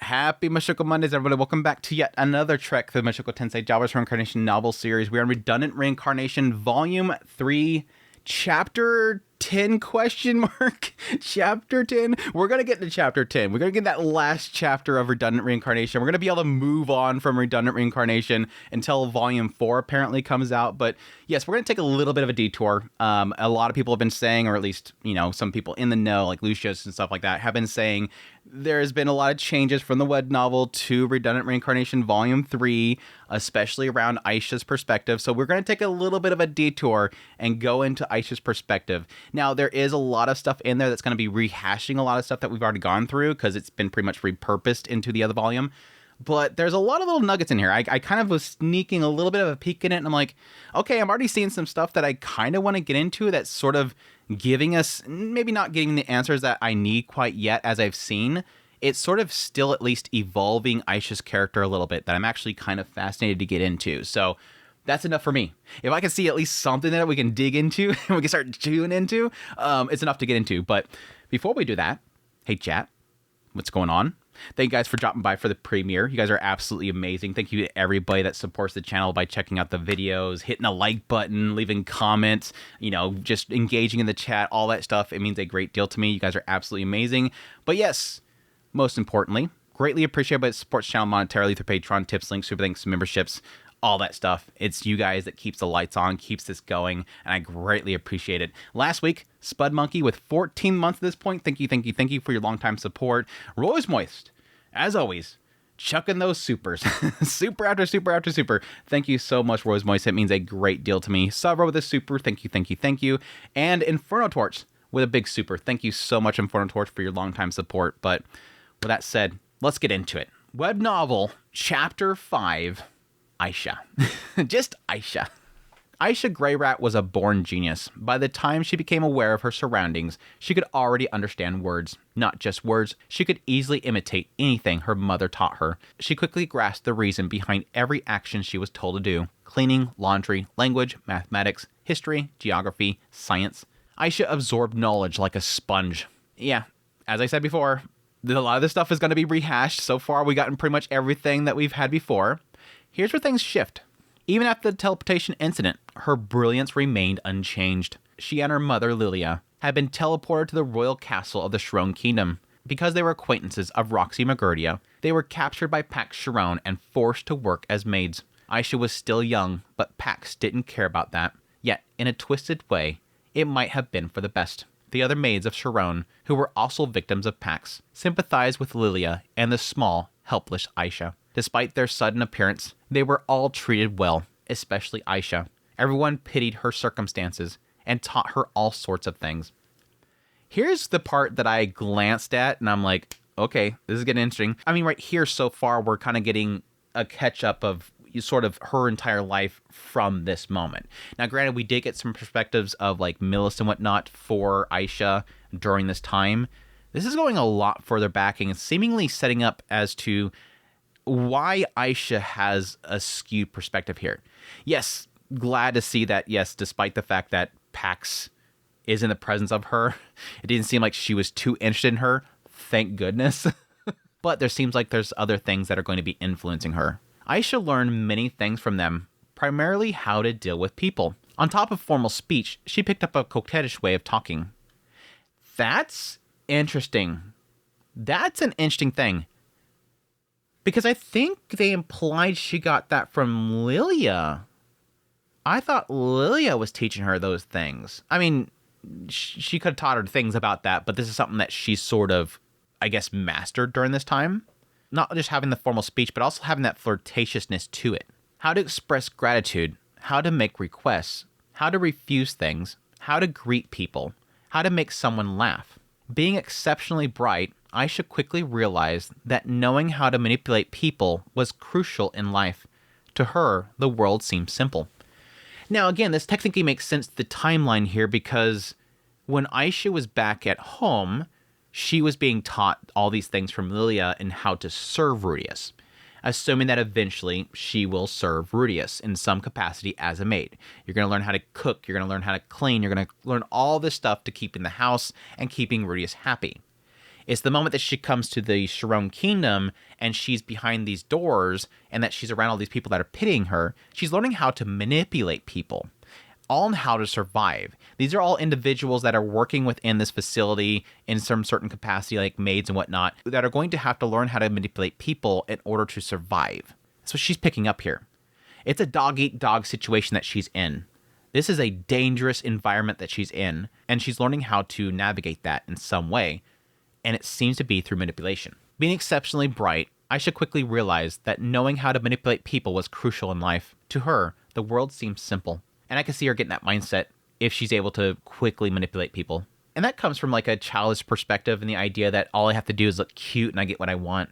Happy Mushoku Mondays, everybody. Welcome back to yet another trek through the Mushoku Tensei Jobless Reincarnation novel series. We are in Redundant Reincarnation, Volume 3, Chapter 10 question mark? Chapter 10? We're going to get to Chapter 10. We're going to get that last chapter of Redundant Reincarnation. We're going to be able to move on from Redundant Reincarnation until Volume 4 apparently comes out. But yes, we're going to take a little bit of a detour. A lot of people have been saying, or at least, some people in the know, like Lucius and stuff like that, have been saying there's been a lot of changes from the web novel to Redundant Reincarnation Volume 3, especially around Aisha's perspective. So we're going to take a little bit of a detour and go into Aisha's perspective. Now, there is a lot of stuff in there that's going to be rehashing a lot of stuff that we've already gone through because it's been pretty much repurposed into the other volume. But there's a lot of little nuggets in here. I kind of was sneaking a little bit of a peek in it, and I'm like, okay, I'm already seeing some stuff that I kind of want to get into that's sort of giving us, maybe not getting the answers that I need quite yet as I've seen. It's sort of still at least evolving Aisha's character a little bit that I'm actually kind of fascinated to get into. So that's enough for me. If I can see at least something that we can dig into and we can start chewing into, it's enough to get into. But before we do that, hey chat, what's going on? Thank you guys for dropping by for the premiere. You guys are absolutely amazing. Thank you to everybody that supports the channel by checking out the videos, hitting a like button, leaving comments, just engaging in the chat, all that stuff. It means a great deal to me. You guys are absolutely amazing. But yes, most importantly, greatly appreciate everybody that supports the channel monetarily through Patreon, tips, links, super thanks, memberships, all that stuff. It's you guys that keeps the lights on, keeps this going, and I greatly appreciate it. Last week, Spud Monkey with 14 months at this point. Thank you for your long-time support. Rose Moist, as always, chucking those supers. Super after super after super. Thank you so much, Rose Moist. It means a great deal to me. Sabra with a super. Thank you. And Inferno Torch with a big super. Thank you so much, Inferno Torch, for your long-time support. But with that said, let's get into it. Web novel, Chapter 5, Aisha. Just Aisha. Aisha Greyrat was a born genius. By the time she became aware of her surroundings, she could already understand words. Not just words, she could easily imitate anything her mother taught her. She quickly grasped the reason behind every action she was told to do. Cleaning, laundry, language, mathematics, history, geography, science. Aisha absorbed knowledge like a sponge. Yeah, as I said before, a lot of this stuff is going to be rehashed. So far, we've gotten pretty much everything that we've had before. Here's where things shift. Even after the teleportation incident, her brilliance remained unchanged. She and her mother, Lilia, had been teleported to the royal castle of the Sharon Kingdom. Because they were acquaintances of Roxy Magurdia, they were captured by Pax Sharon and forced to work as maids. Aisha was still young, but Pax didn't care about that. Yet, in a twisted way, it might have been for the best. The other maids of Sharon, who were also victims of Pax, sympathized with Lilia and the small, helpless Aisha. Despite their sudden appearance, they were all treated well, especially Aisha. Everyone pitied her circumstances and taught her all sorts of things. Here's the part that I glanced at, and I'm like, okay, this is getting interesting. I mean, right here so far, we're kind of getting a catch-up of sort of her entire life from this moment. Now, granted, we did get some perspectives of, like, Millis and whatnot for Aisha during this time. This is going a lot further back and seemingly setting up as to why Aisha has a skewed perspective here. Yes, glad to see that, yes, despite the fact that Pax is in the presence of her, it didn't seem like she was too interested in her. Thank goodness. But there seems like there's other things that are going to be influencing her. Aisha learned many things from them, primarily how to deal with people. On top of formal speech, she picked up a coquettish way of talking. That's interesting. That's an interesting thing. Because I think they implied she got that from Lilia. I thought Lilia was teaching her those things. I mean, she could have taught her things about that, but this is something that she sort of, I guess, mastered during this time. Not just having the formal speech, but also having that flirtatiousness to it. How to express gratitude, how to make requests, how to refuse things, how to greet people, how to make someone laugh. Being exceptionally bright, Aisha quickly realized that knowing how to manipulate people was crucial in life. To her, the world seemed simple. Now, again, this technically makes sense to the timeline here because when Aisha was back at home, she was being taught all these things from Lilia and how to serve Rudius, assuming that eventually she will serve Rudius in some capacity as a maid. You're going to learn how to cook, you're going to learn how to clean, you're going to learn all this stuff to keep in the house and keeping Rudius happy. It's the moment that she comes to the Sharon Kingdom and she's behind these doors and that she's around all these people that are pitying her. She's learning how to manipulate people, all on how to survive. These are all individuals that are working within this facility in some certain capacity, like maids and whatnot, that are going to have to learn how to manipulate people in order to survive. That's what she's picking up here. It's a dog-eat-dog situation that she's in. This is a dangerous environment that she's in, and she's learning how to navigate that in some way, and it seems to be through manipulation. Being exceptionally bright, Aisha quickly realized that knowing how to manipulate people was crucial in life. To her, the world seemed simple, and I can see her getting that mindset if she's able to quickly manipulate people. And that comes from like a childish perspective and the idea that all I have to do is look cute and I get what I want.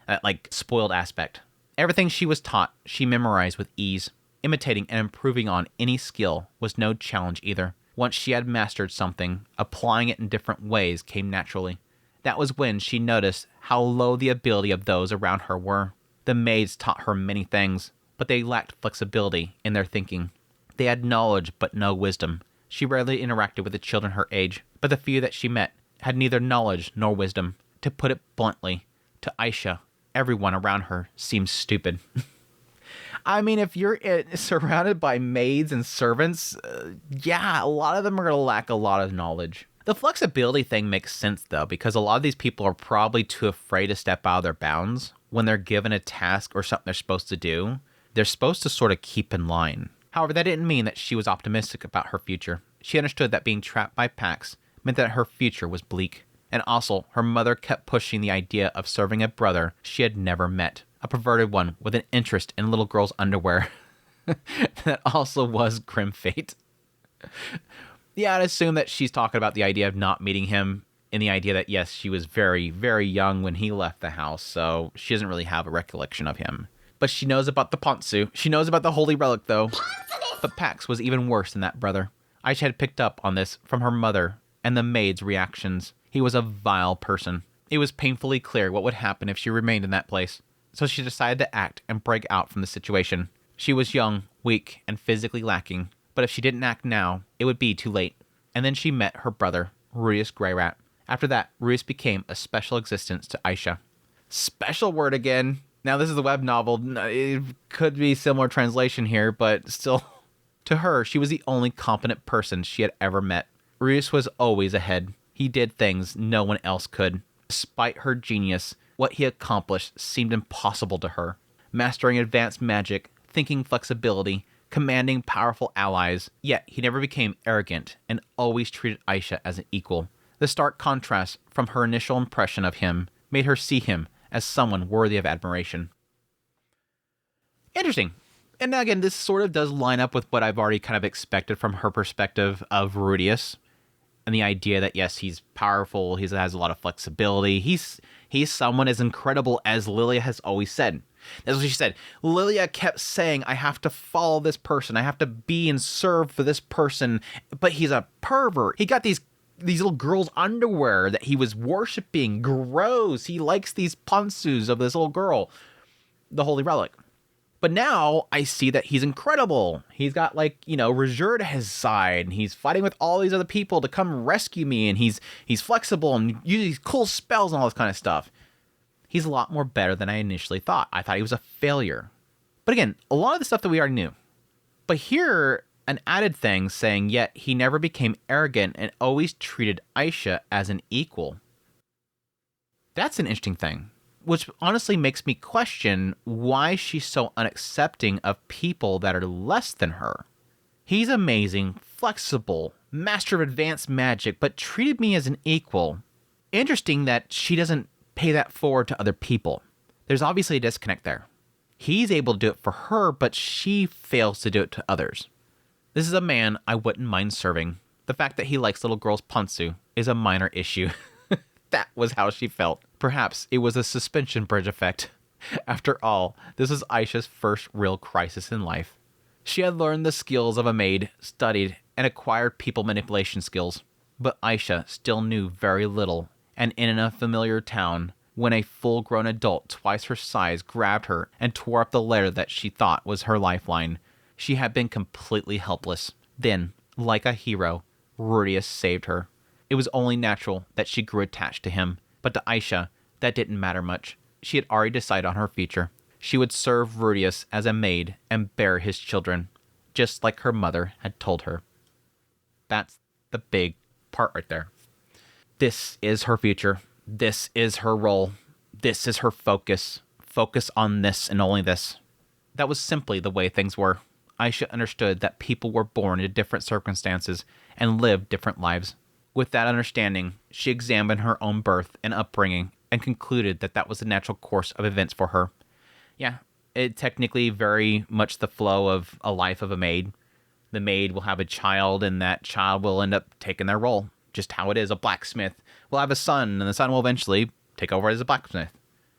That like spoiled aspect. Everything she was taught, she memorized with ease. Imitating and improving on any skill was no challenge either. Once she had mastered something, applying it in different ways came naturally. That was when she noticed how low the ability of those around her were. The maids taught her many things, but they lacked flexibility in their thinking. They had knowledge but no wisdom. She rarely interacted with the children her age, but the few that she met had neither knowledge nor wisdom. To put it bluntly, to Aisha, everyone around her seems stupid. I mean, if you're surrounded by maids and servants, yeah, a lot of them are going to lack a lot of knowledge. The flexibility thing makes sense, though, because a lot of these people are probably too afraid to step out of their bounds. When they're given a task or something they're supposed to do, they're supposed to sort of keep in line. However, that didn't mean that she was optimistic about her future. She understood that being trapped by packs meant that her future was bleak. And also, her mother kept pushing the idea of serving a brother she had never met. A perverted one with an interest in little girls' underwear. That also was grim fate. Yeah, I'd assume that she's talking about the idea of not meeting him, and the idea that, yes, she was very, very young when he left the house, so she doesn't really have a recollection of him. But she knows about the Pontsu. She knows about the Holy Relic, though. But Pax was even worse than that brother. Aisha had picked up on this from her mother and the maid's reactions. He was a vile person. It was painfully clear what would happen if she remained in that place. So she decided to act and break out from the situation. She was young, weak, and physically lacking, but if she didn't act now, it would be too late. And then she met her brother, Rudius Greyrat. After that, Rudius became a special existence to Aisha. Special word again. Now this is a web novel. It could be similar translation here, but still. To her, she was the only competent person she had ever met. Rudius was always ahead. He did things no one else could. Despite her genius, what he accomplished seemed impossible to her. Mastering advanced magic, thinking flexibility, commanding powerful allies, yet he never became arrogant and always treated Aisha as an equal. The stark contrast from her initial impression of him made her see him as someone worthy of admiration. Interesting. And again, this sort of does line up with what I've already kind of expected from her perspective of Rudius. And the idea that, yes, he's powerful, he has a lot of flexibility, he's someone as incredible as Lilia has always said. That's what she said. Lilia kept saying, I have to follow this person, I have to be and serve for this person, but he's a pervert. He got these little girls' underwear that he was worshipping. Gross. He likes these pantsus of this little girl. The Holy Relic. But now I see that he's incredible. He's got Rajur to his side, and he's fighting with all these other people to come rescue me, and he's flexible and uses these cool spells and all this kind of stuff. He's a lot more better than I initially thought. I thought he was a failure. But again, a lot of the stuff that we already knew. But here, an added thing saying, yet he never became arrogant and always treated Aisha as an equal. That's an interesting thing. Which honestly makes me question why she's so unaccepting of people that are less than her. He's amazing, flexible, master of advanced magic, but treated me as an equal. Interesting that she doesn't pay that forward to other people. There's obviously a disconnect there. He's able to do it for her, but she fails to do it to others. This is a man I wouldn't mind serving. The fact that he likes little girls' pantsu is a minor issue. That was how she felt. Perhaps it was a suspension bridge effect. After all, this was Aisha's first real crisis in life. She had learned the skills of a maid, studied, and acquired people manipulation skills. But Aisha still knew very little, and in an unfamiliar town, when a full-grown adult twice her size grabbed her and tore up the letter that she thought was her lifeline, she had been completely helpless. Then, like a hero, Rudius saved her. It was only natural that she grew attached to him, But to Aisha, that didn't matter much. She had already decided on her future. She would serve Rudius as a maid and bear his children, just like her mother had told her. That's the big part right there. This is her future. This is her role. This is her focus. Focus on this and only this. That was simply the way things were. Aisha understood that people were born into different circumstances and lived different lives. With that understanding, she examined her own birth and upbringing and concluded that that was the natural course of events for her. Yeah, it technically very much the flow of a life of a maid. The maid will have a child, and that child will end up taking their role. Just how it is. A blacksmith will have a son, and the son will eventually take over as a blacksmith.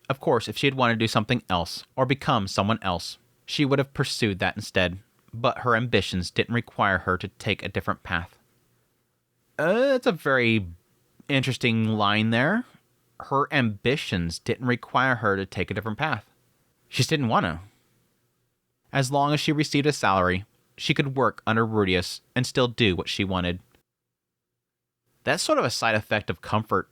Of course, if she had wanted to do something else or become someone else, she would have pursued that instead. But her ambitions didn't require her to take a different path. That's a very interesting line there. Her ambitions didn't require her to take a different path. She just didn't want to. As long as she received a salary, she could work under Rudius and still do what she wanted. That's sort of a side effect of comfort.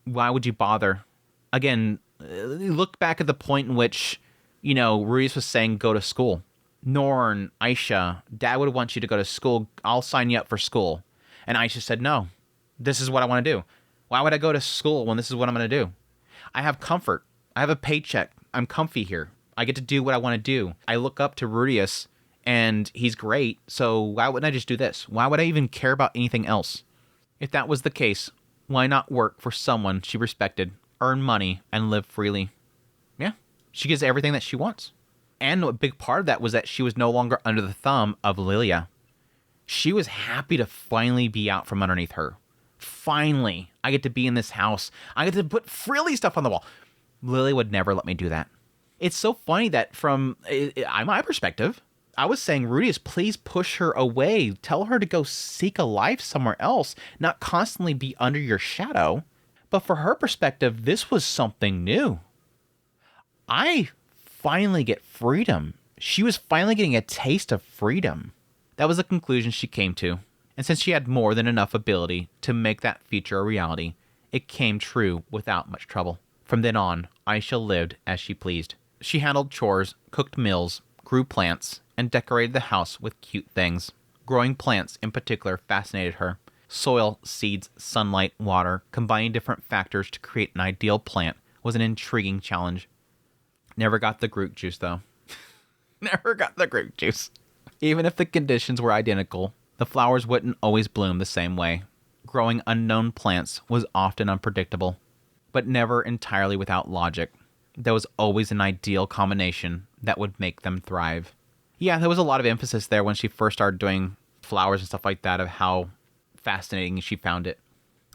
Why would you bother? Again, look back at the point in which, Rudius was saying go to school. Norn, Aisha, Dad would want you to go to school. I'll sign you up for school. And Aisha said, no, this is what I want to do. Why would I go to school when this is what I'm going to do? I have comfort. I have a paycheck. I'm comfy here. I get to do what I want to do. I look up to Rudius, and he's great, so why wouldn't I just do this? Why would I even care about anything else? If that was the case, why not work for someone she respected, earn money, and live freely? Yeah, she gets everything that she wants. And a big part of that was that she was no longer under the thumb of Lilia. She was happy to finally be out from underneath her. Finally, I get to be in this house. I get to put frilly stuff on the wall. Lily would never let me do that. It's so funny that from my perspective, I was saying, Rudius, please push her away. Tell her to go seek a life somewhere else, not constantly be under your shadow. But for her perspective, this was something new. I finally get freedom. She was finally getting a taste of freedom. That was the conclusion she came to. And since she had more than enough ability to make that future a reality, it came true without much trouble. From then on, Aisha lived as she pleased. She handled chores, cooked meals, grew plants, and decorated the house with cute things. Growing plants in particular fascinated her. Soil, seeds, sunlight, water, combining different factors to create an ideal plant was an intriguing challenge. Never got the Groot juice, though. Never got the Groot juice. Even if the conditions were identical, the flowers wouldn't always bloom the same way. Growing unknown plants was often unpredictable, but never entirely without logic. There was always an ideal combination that would make them thrive. Yeah, there was a lot of emphasis there when she first started doing flowers and stuff like that of how fascinating she found it,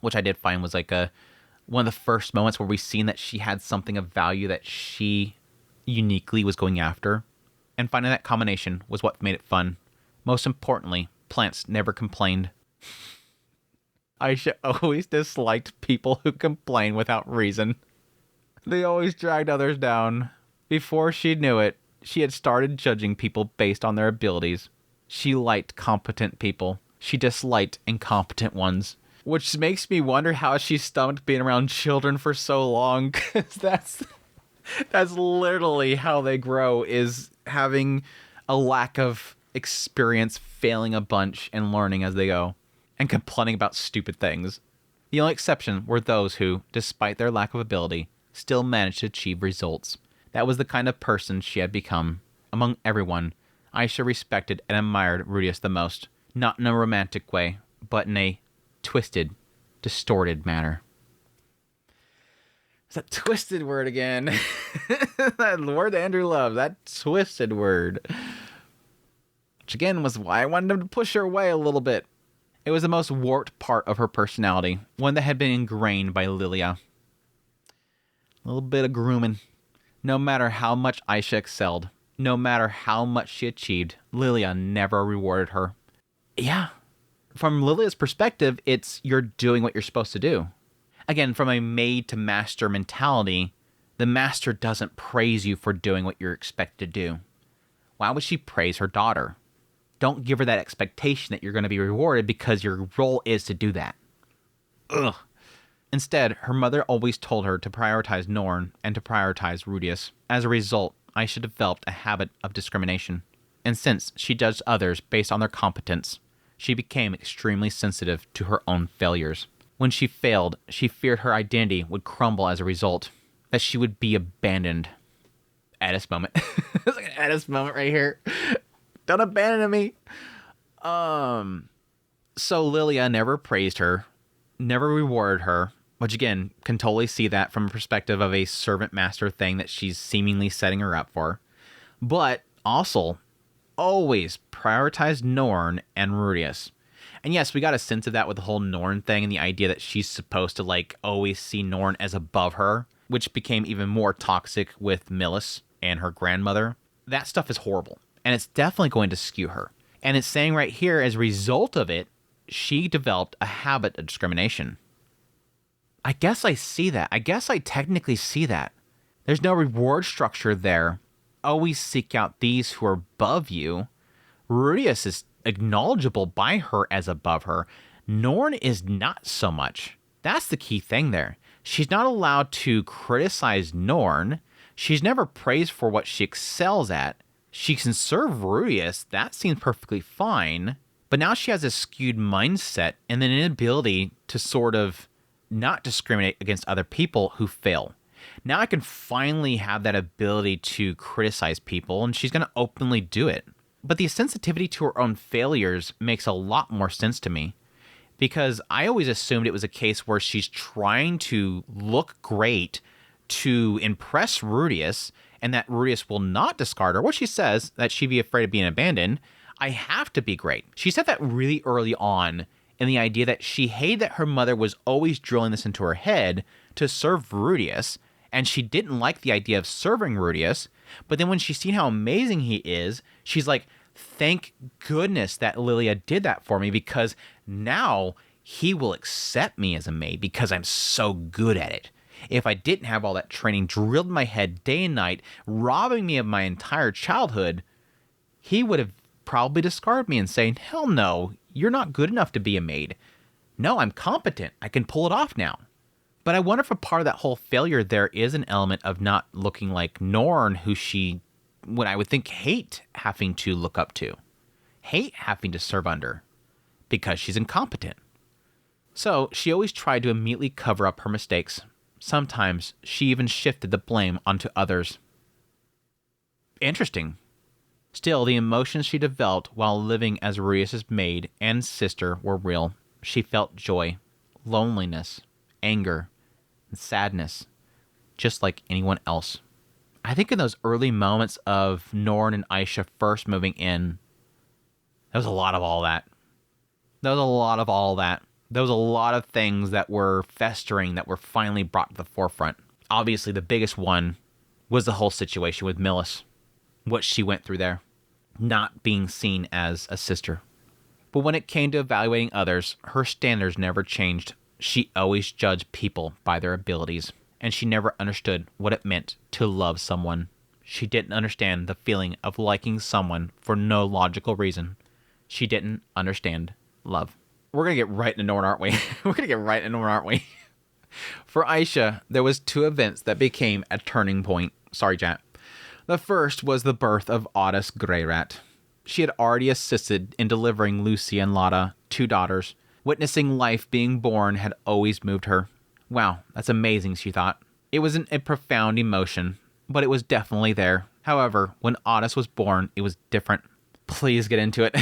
which I did find was like one of the first moments where we seen that she had something of value that she uniquely was going after. And finding that combination was what made it fun. Most importantly, plants never complained. Aisha always disliked people who complain without reason. They always dragged others down. Before she knew it, she had started judging people based on their abilities. She liked competent people. She disliked incompetent ones. Which makes me wonder how she stomached being around children for so long, because that's literally how they grow, is having a lack of experience, failing a bunch, and learning as they go, and complaining about stupid things. The only exception were those who, despite their lack of ability, still managed to achieve results. That was the kind of person she had become. Among everyone, Aisha respected and admired Rudius the most, not in a romantic way, but in a twisted, distorted manner. It's that twisted word again. That word Andrew loves, that twisted word. Which again was why I wanted him to push her away a little bit. It was the most warped part of her personality, one that had been ingrained by Lilia. A little bit of grooming. No matter how much Aisha excelled, no matter how much she achieved, Lilia never rewarded her. Yeah. From Lilia's perspective, it's you're doing what you're supposed to do. Again, from a maid to master mentality, the master doesn't praise you for doing what you're expected to do. Why would she praise her daughter? Don't give her that expectation that you're going to be rewarded because your role is to do that. Ugh. Instead, her mother always told her to prioritize Norn and to prioritize Rudius. As a result, Aisha developed a habit of discrimination. And since she judged others based on their competence, she became extremely sensitive to her own failures. When she failed, she feared her identity would crumble as a result, that she would be abandoned. Addis moment. It's like an Addis moment right here. Don't abandon me. So Lilia never praised her, never rewarded her, which again, can totally see that from a perspective of a servant master thing that she's seemingly setting her up for. But also, always prioritized Norn and Rudius. And yes, we got a sense of that with the whole Norn thing and the idea that she's supposed to like always see Norn as above her, which became even more toxic with Millis and her grandmother. That stuff is horrible, and it's definitely going to skew her. And it's saying right here, as a result of it, she developed a habit of discrimination. I guess I see that. I guess I technically see that. There's no reward structure there. Always seek out these who are above you. Rudius is acknowledgeable by her as above her. Norn is not so much. That's the key thing there. She's not allowed to criticize Norn. She's never praised for what she excels at. She can serve Rudius. That seems perfectly fine. But now she has a skewed mindset and an inability to sort of not discriminate against other people who fail. Now I can finally have that ability to criticize people, and she's going to openly do it. But the sensitivity to her own failures makes a lot more sense to me, because I always assumed it was a case where she's trying to look great to impress Rudius, and that Rudius will not discard her. What she says, that she'd be afraid of being abandoned. I have to be great. She said that really early on, in the idea that she hated that her mother was always drilling this into her head to serve Rudius, and she didn't like the idea of serving Rudius. But then when she's seen how amazing he is, she's like, thank goodness that Lilia did that for me, because now he will accept me as a maid because I'm so good at it. If I didn't have all that training drilled in my head day and night, robbing me of my entire childhood, he would have probably discarded me and saying, hell no, you're not good enough to be a maid. No, I'm competent. I can pull it off now. But I wonder if a part of that whole failure there is an element of not looking like Norn, who she, what I would think, hate having to look up to, hate having to serve under, because she's incompetent. So she always tried to immediately cover up her mistakes. Sometimes she even shifted the blame onto others. Interesting. Still, the emotions she developed while living as Rudius's maid and sister were real. She felt joy, loneliness, anger, and sadness, just like anyone else. I think in those early moments of Norn and Aisha first moving in, there was a lot of all that. There was a lot of all that. There was a lot of things that were festering that were finally brought to the forefront. Obviously, the biggest one was the whole situation with Millis. What she went through there, not being seen as a sister. But when it came to evaluating others, her standards never changed. She always judged people by their abilities, and she never understood what it meant to love someone. She didn't understand the feeling of liking someone for no logical reason. She didn't understand love. We're going to get right into Norn, aren't we? We're going to get right into Norn, aren't we? For Aisha, there was two events that became a turning point. Sorry, chat. The first was the birth of Otis Greyrat. She had already assisted in delivering Lucy and Lotta, two daughters. Witnessing life being born had always moved her. Wow, that's amazing, she thought. It wasn't a profound emotion, but it was definitely there. However, when Otis was born, it was different. Please get into it.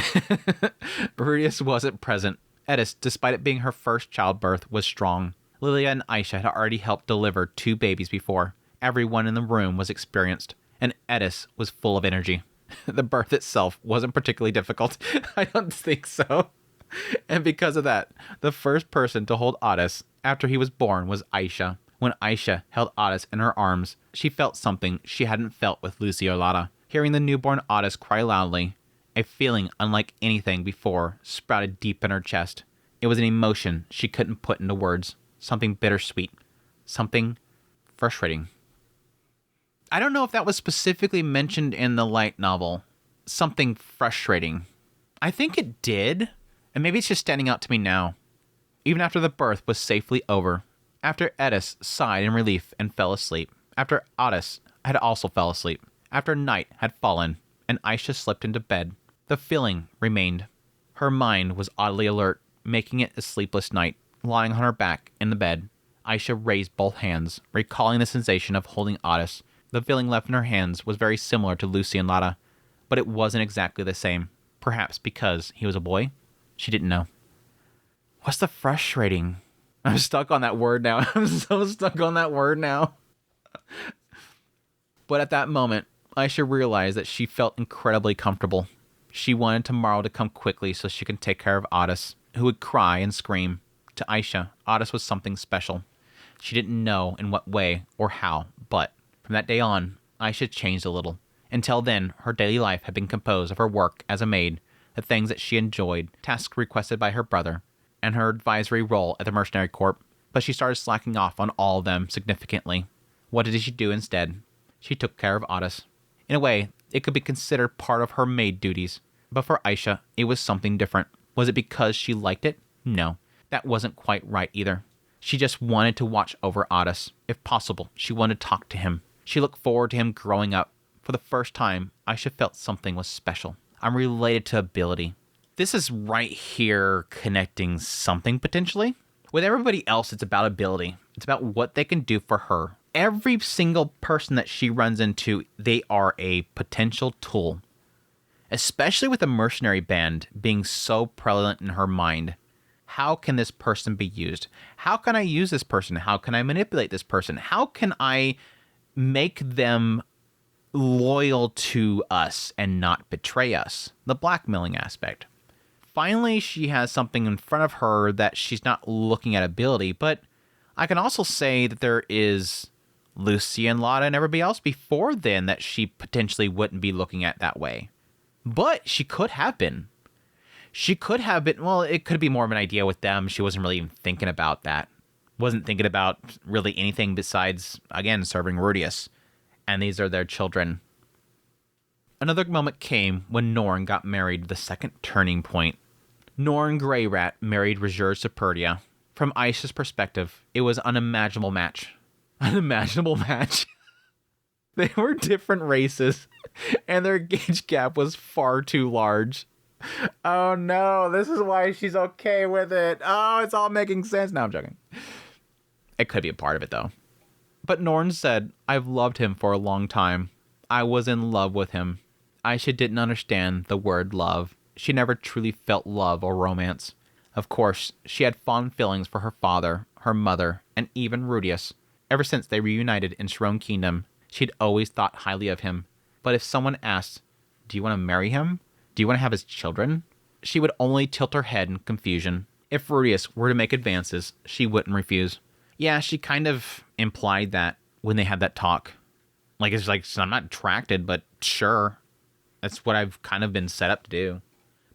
Rudius wasn't present. Edis, despite it being her first childbirth, was strong. Lilia and Aisha had already helped deliver two babies before. Everyone in the room was experienced, and Edis was full of energy. The birth itself wasn't particularly difficult. I don't think so. And because of that, the first person to hold Otis after he was born was Aisha. When Aisha held Otis in her arms, she felt something she hadn't felt with Lucy or Lotta. Hearing the newborn Otis cry loudly, a feeling unlike anything before sprouted deep in her chest. It was an emotion she couldn't put into words. Something bittersweet. Something frustrating. I don't know if that was specifically mentioned in the light novel. Something frustrating. I think it did, and maybe it's just standing out to me now. Even after the birth was safely over, After Edis sighed in relief and fell asleep. After Otis had also fell asleep. After night had fallen and Aisha slipped into bed, the feeling remained. Her mind was oddly alert, making it a sleepless night. Lying on her back in the bed, Aisha raised both hands, recalling the sensation of holding Otis. The feeling left in her hands was very similar to Lucy and Lada, but it wasn't exactly the same. Perhaps because he was a boy? She didn't know. What's the frustrating? I'm stuck on that word now. I'm so stuck on that word now. But at that moment, Aisha realized that she felt incredibly comfortable. She wanted tomorrow to come quickly so she could take care of Otis, who would cry and scream. To Aisha, Otis was something special. She didn't know in what way or how, but from that day on, Aisha changed a little. Until then, her daily life had been composed of her work as a maid, the things that she enjoyed, tasks requested by her brother, and her advisory role at the Mercenary Corps. But she started slacking off on all of them significantly. What did she do instead? She took care of Otis. In a way, it could be considered part of her maid duties. But for Aisha, it was something different. Was it because she liked it? No, that wasn't quite right either. She just wanted to watch over Otis. If possible, she wanted to talk to him. She looked forward to him growing up. For the first time, Aisha felt something was special. I'm related to ability. This is right here connecting something potentially. With everybody else, it's about ability. It's about what they can do for her. Every single person that she runs into, they are a potential tool. Especially with the mercenary band being so prevalent in her mind. How can this person be used? How can I use this person? How can I manipulate this person? How can I make them loyal to us and not betray us? The blackmailing aspect. Finally, she has something in front of her that she's not looking at ability, but I can also say that there is Lucy and Lotta and everybody else before then that she potentially wouldn't be looking at that way. But she could have been. She could have been, well, it could be more of an idea with them. She wasn't really even thinking about that. Wasn't thinking about really anything besides, again, serving Rudius. And these are their children. Another moment came when Norn got married, the second turning point. Norn Greyrat married Rajur Superdia. From Aisha's perspective, it was an unimaginable match. Unimaginable match. They were different races, and their age gap was far too large. Oh no, this is why she's okay with it. Oh, it's all making sense. No, I'm joking. It could be a part of it, though. But Norn said, I've loved him for a long time. I was in love with him. Aisha didn't understand the word love. She never truly felt love or romance. Of course, she had fond feelings for her father, her mother, and even Rudius. Ever since they reunited in Shrone Kingdom, she'd always thought highly of him. But if someone asked, do you want to marry him? Do you want to have his children? She would only tilt her head in confusion. If Rudius were to make advances, she wouldn't refuse. Yeah, she kind of implied that when they had that talk. It's like, I'm not attracted, but sure. That's what I've kind of been set up to do.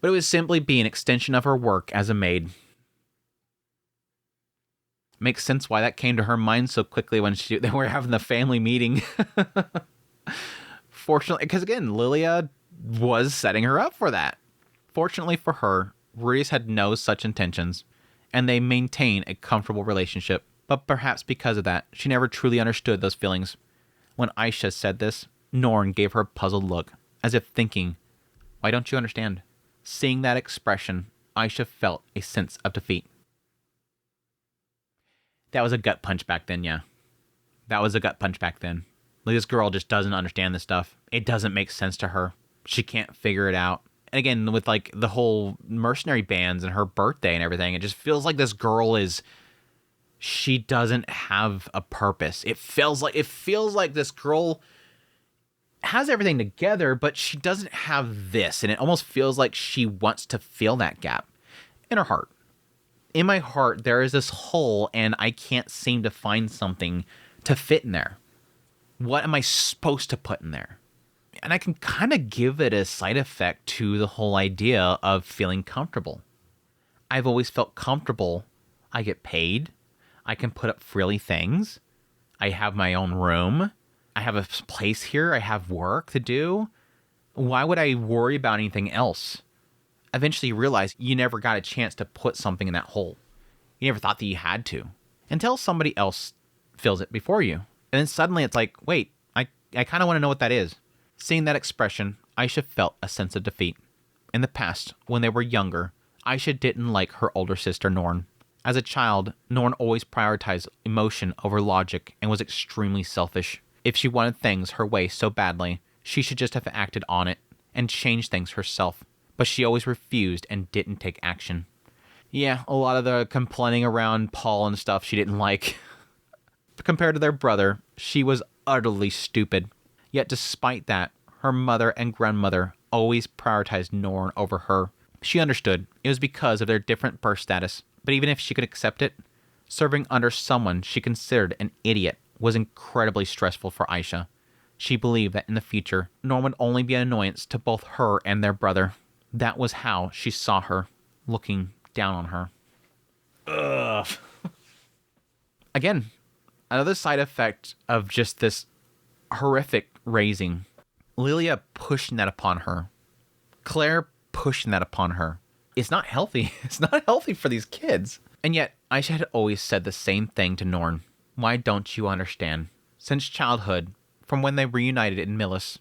But it would simply be an extension of her work as a maid. Makes sense why that came to her mind so quickly when they were having the family meeting. Fortunately, because again, Lilia was setting her up for that. Fortunately for her, Rudius had no such intentions, and they maintain a comfortable relationship. But perhaps because of that, she never truly understood those feelings. When Aisha said this, Norn gave her a puzzled look, as if thinking, why don't you understand? Seeing that expression, Aisha felt a sense of defeat. That was a gut punch back then, yeah. That was a gut punch back then. This girl just doesn't understand this stuff. It doesn't make sense to her. She can't figure it out. And again, with the whole mercenary bands and her birthday and everything, it just feels like this girl she doesn't have a purpose. It feels like this girl has everything together, but she doesn't have this. And it almost feels like she wants to fill that gap in her heart. In my heart, there is this hole, and I can't seem to find something to fit in there. What am I supposed to put in there? And I can kind of give it a side effect to the whole idea of feeling comfortable. I've always felt comfortable. I get paid. I can put up frilly things. I have my own room. I have a place here. I have work to do. Why would I worry about anything else? Eventually you realize you never got a chance to put something in that hole. You never thought that you had to. until somebody else feels it before you. And then suddenly it's like, wait, I kind of want to know what that is. Seeing that expression, Aisha felt a sense of defeat. In the past, when they were younger, Aisha didn't like her older sister Norn. As a child, Norn always prioritized emotion over logic and was extremely selfish. If she wanted things her way so badly, she should just have acted on it and changed things herself. But she always refused and didn't take action. Yeah, a lot of the complaining around Paul and stuff she didn't like. Compared to their brother, she was utterly stupid. Yet despite that, her mother and grandmother always prioritized Norn over her. She understood it was because of their different birth status, but even if she could accept it, serving under someone she considered an idiot was incredibly stressful for Aisha. She believed that in the future, Norn would only be an annoyance to both her and their brother. That was how she saw her, looking down on her. Ugh. Again, another side effect of just this horrific raising. Lilia pushing that upon her. Claire pushing that upon her. It's not healthy. It's not healthy for these kids. And yet, Aisha had always said the same thing to Norn. Why don't you understand? Since childhood, from when they reunited in Millis,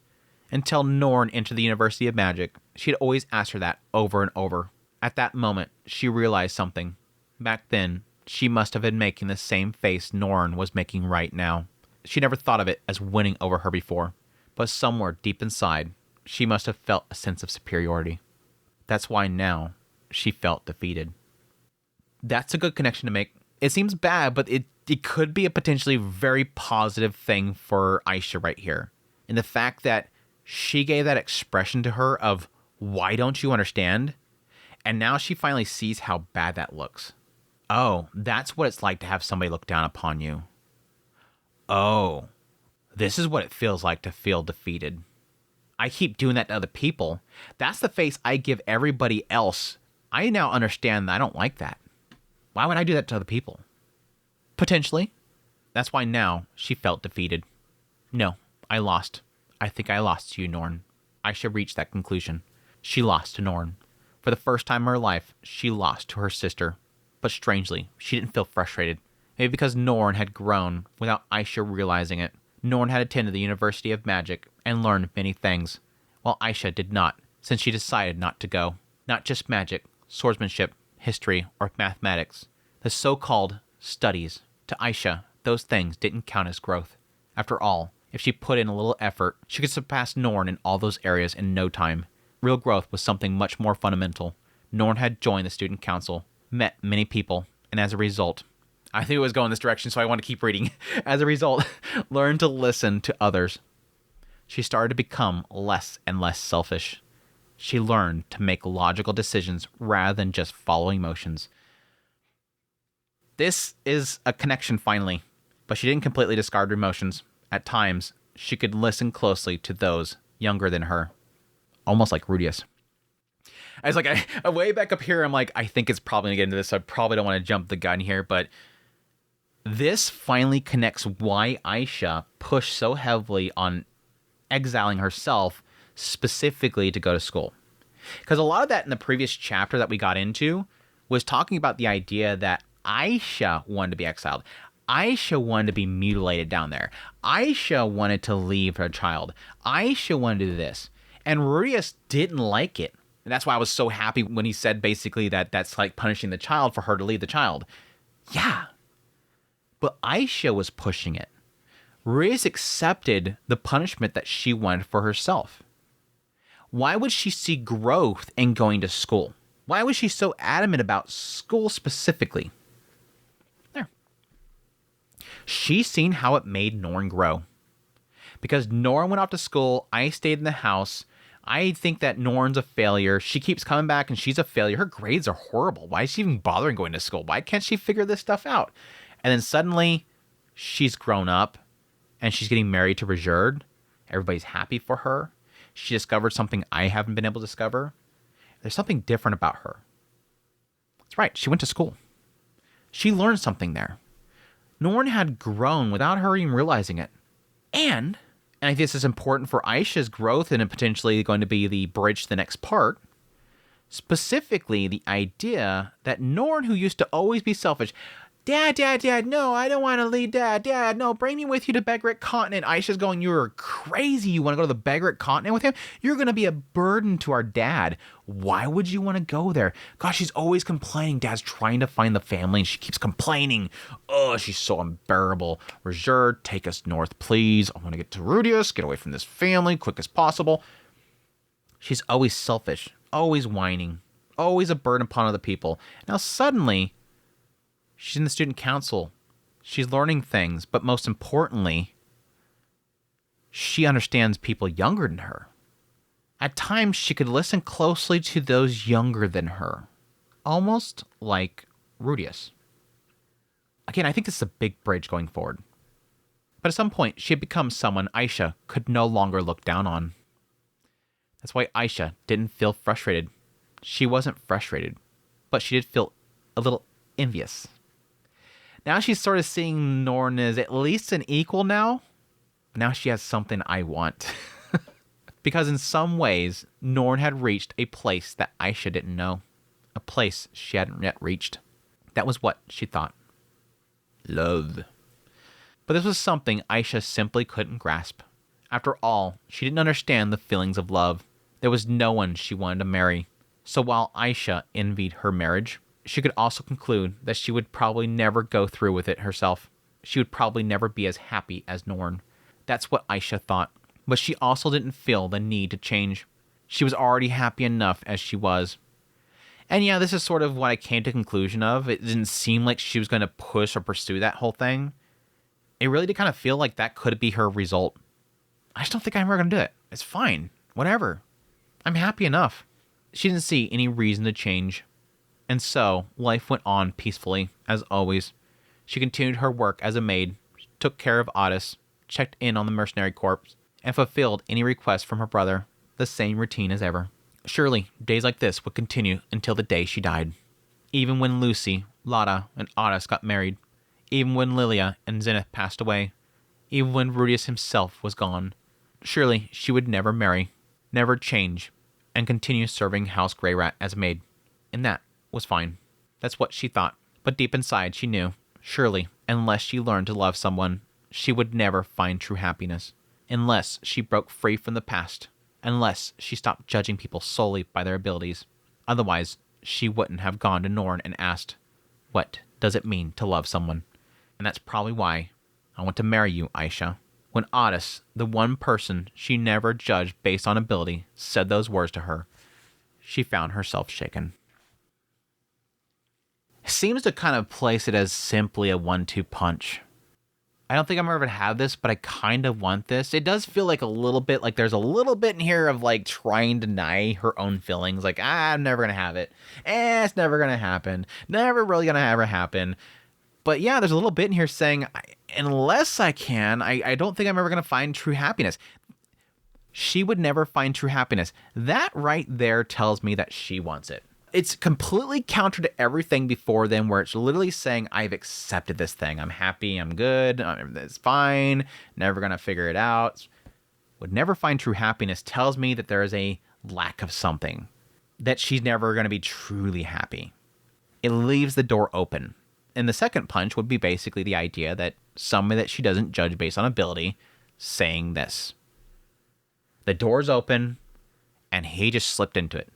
until Norn entered the University of Magic, she had always asked her that over and over. At that moment, she realized something. Back then, she must have been making the same face Norn was making right now. She never thought of it as winning over her before, but somewhere deep inside, she must have felt a sense of superiority. That's why now she felt defeated. That's a good connection to make. It seems bad, but it could be a potentially very positive thing for Aisha right here. And the fact that she gave that expression to her of, why don't you understand? And now she finally sees how bad that looks. Oh, that's what it's like to have somebody look down upon you. Oh, this is what it feels like to feel defeated. I keep doing that to other people. That's the face I give everybody else. I now understand that I don't like that. Why would I do that to other people? Potentially. That's why now she felt defeated. No, I lost. I think I lost to you, Norn. Aisha reached that conclusion. She lost to Norn. For the first time in her life, she lost to her sister. But strangely, she didn't feel frustrated. Maybe because Norn had grown without Aisha realizing it. Norn had attended the University of Magic and learned many things, while Aisha did not, since she decided not to go. Not just magic, swordsmanship, history, or mathematics. The so-called studies. To Aisha, those things didn't count as growth. After all, if she put in a little effort, she could surpass Norn in all those areas in no time. Real growth was something much more fundamental. Norn had joined the student council, met many people, and as a result, I think it was going this direction, so I want to keep reading. As a result, learned to listen to others. She started to become less and less selfish. She learned to make logical decisions rather than just follow emotions. This is a connection finally, but she didn't completely discard her emotions. At times, she could listen closely to those younger than her. Almost like Rudius. I was like, I way back up here, I'm like, I think it's probably going to get into this, so I probably don't want to jump the gun here, but this finally connects why Aisha pushed so heavily on exiling herself specifically to go to school. Because a lot of that in the previous chapter that we got into was talking about the idea that Aisha wanted to be exiled. Aisha wanted to be mutilated down there. Aisha wanted to leave her child. Aisha wanted to do this. And Rudius didn't like it. And that's why I was so happy when he said basically that that's like punishing the child for her to leave the child. Yeah. But Aisha was pushing it. Rudius accepted the punishment that she wanted for herself. Why would she see growth in going to school? Why was she so adamant about school specifically? There. She's seen how it made Norn grow. Because Norn went off to school, I stayed in the house. I think that Norn's a failure. She keeps coming back and she's a failure. Her grades are horrible. Why is she even bothering going to school? Why can't she figure this stuff out? And then suddenly, she's grown up and she's getting married to Rajerd. Everybody's happy for her. She discovered something I haven't been able to discover. There's something different about her. That's right. She went to school. She learned something there. Norn had grown without her even realizing it. And I think this is important for Aisha's growth and potentially going to be the bridge to the next part. Specifically, the idea that Norn, who used to always be selfish, Dad, no, I don't want to leave Dad, no, bring me with you to Begrick Continent. Aisha's going, you're crazy. You want to go to the Begrick Continent with him? You're going to be a burden to our dad. Why would you want to go there? Gosh, she's always complaining. Dad's trying to find the family and she keeps complaining. Oh, she's so unbearable. Roger, take us north, please. I want to get to Rudius, get away from this family, quick as possible. She's always selfish, always whining, always a burden upon other people. Now suddenly, she's in the student council. She's learning things, but most importantly, she understands people younger than her. At times, she could listen closely to those younger than her, almost like Rudius. Again, I think this is a big bridge going forward. But at some point, she had become someone Aisha could no longer look down on. That's why Aisha didn't feel frustrated. She wasn't frustrated, but she did feel a little envious. Now she's sort of seeing Norn as at least an equal now. Now she has something I want. Because in some ways, Norn had reached a place that Aisha didn't know. A place she hadn't yet reached. That was what she thought. Love. But this was something Aisha simply couldn't grasp. After all, she didn't understand the feelings of love. There was no one she wanted to marry. So while Aisha envied her marriage, she could also conclude that she would probably never go through with it herself. She would probably never be as happy as Norn. That's what Aisha thought. But she also didn't feel the need to change. She was already happy enough as she was. And yeah, this is sort of what I came to the conclusion of. It didn't seem like she was going to push or pursue that whole thing. It really did kind of feel like that could be her result. I just don't think I'm ever going to do it. It's fine. Whatever. I'm happy enough. She didn't see any reason to change. And so, life went on peacefully, as always. She continued her work as a maid, took care of Otis, checked in on the mercenary corps, and fulfilled any requests from her brother, the same routine as ever. Surely, days like this would continue until the day she died. Even when Lucy, Lotta, and Otis got married, even when Lilia and Zenith passed away, even when Rudius himself was gone, surely she would never marry, never change, and continue serving House Greyrat as a maid. And that was fine. That's what she thought. But deep inside, she knew, surely, unless she learned to love someone, she would never find true happiness. Unless she broke free from the past. Unless she stopped judging people solely by their abilities. Otherwise, she wouldn't have gone to Norn and asked, what does it mean to love someone? And that's probably why I want to marry you, Aisha. When Otis, the one person she never judged based on ability, said those words to her, she found herself shaken. Seems to kind of place it as simply a 1-2 punch. I don't think I'm ever going to have this, but I kind of want this. It does feel like a little bit, like there's a little bit in here of like trying to deny her own feelings. Like, I'm never going to have it. It's never going to happen. Never really going to ever happen. But yeah, there's a little bit in here saying, unless I can, I don't think I'm ever going to find true happiness. She would never find true happiness. That right there tells me that she wants it. It's completely counter to everything before then, where it's literally saying, I've accepted this thing. I'm happy. I'm good. It's fine. Never going to figure it out. Would never find true happiness tells me that there is a lack of something, that she's never going to be truly happy. It leaves the door open. And the second punch would be basically the idea that somebody that she doesn't judge based on ability saying this. The door's open, and he just slipped into it.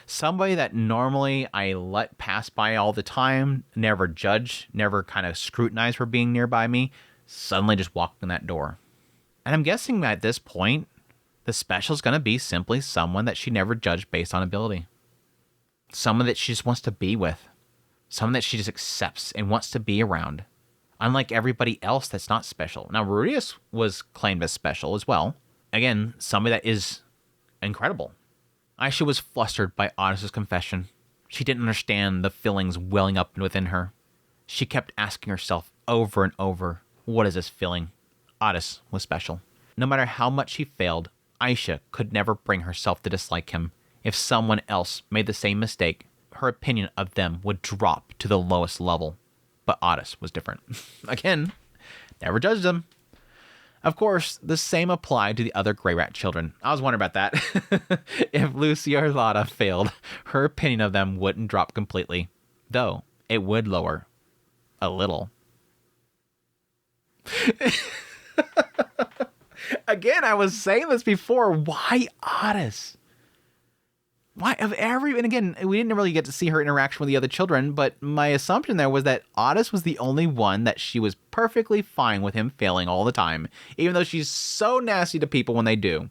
Somebody that normally I let pass by all the time, never judge, never kind of scrutinize for being nearby me, suddenly just walked in that door. And I'm guessing at this point, the special is going to be simply someone that she never judged based on ability. Someone that she just wants to be with. Someone that she just accepts and wants to be around. Unlike everybody else that's not special. Now, Rudius was claimed as special as well. Again, somebody that is incredible. Aisha was flustered by Otis's confession. She didn't understand the feelings welling up within her. She kept asking herself over and over, what is this feeling? Otis was special. No matter how much he failed, Aisha could never bring herself to dislike him. If someone else made the same mistake, her opinion of them would drop to the lowest level. But Otis was different. Again, never judged him. Of course, the same applied to the other Greyrat children. I was wondering about that. If Lucy or Lotta failed, her opinion of them wouldn't drop completely, though it would lower. A little. Again, I was saying this before. Why Otis? Why and again, we didn't really get to see her interaction with the other children, but my assumption there was that Otis was the only one that she was perfectly fine with him failing all the time, even though she's so nasty to people when they do.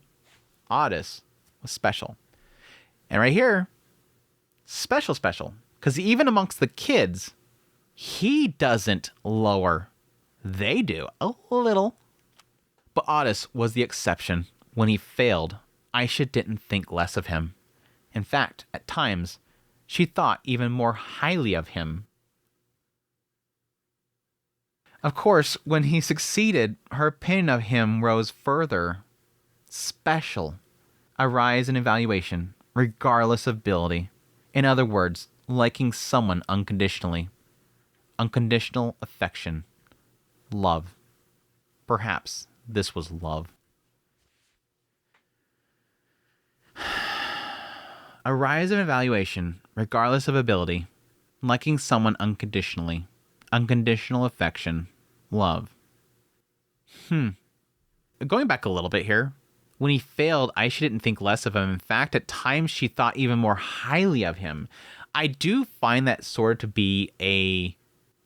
Otis was special. And right here, special, because even amongst the kids, he doesn't lower. They do, a little. But Otis was the exception. When he failed, Aisha didn't think less of him. In fact, at times, she thought even more highly of him. Of course, when he succeeded, her opinion of him rose further. Special. A rise in evaluation, regardless of ability. In other words, liking someone unconditionally. Unconditional affection. Love. Perhaps this was love. A rise in evaluation, regardless of ability. Liking someone unconditionally. Unconditional affection. Love. Going back a little bit here. When he failed, Aisha didn't think less of him. In fact, at times she thought even more highly of him. I do find that sort of to be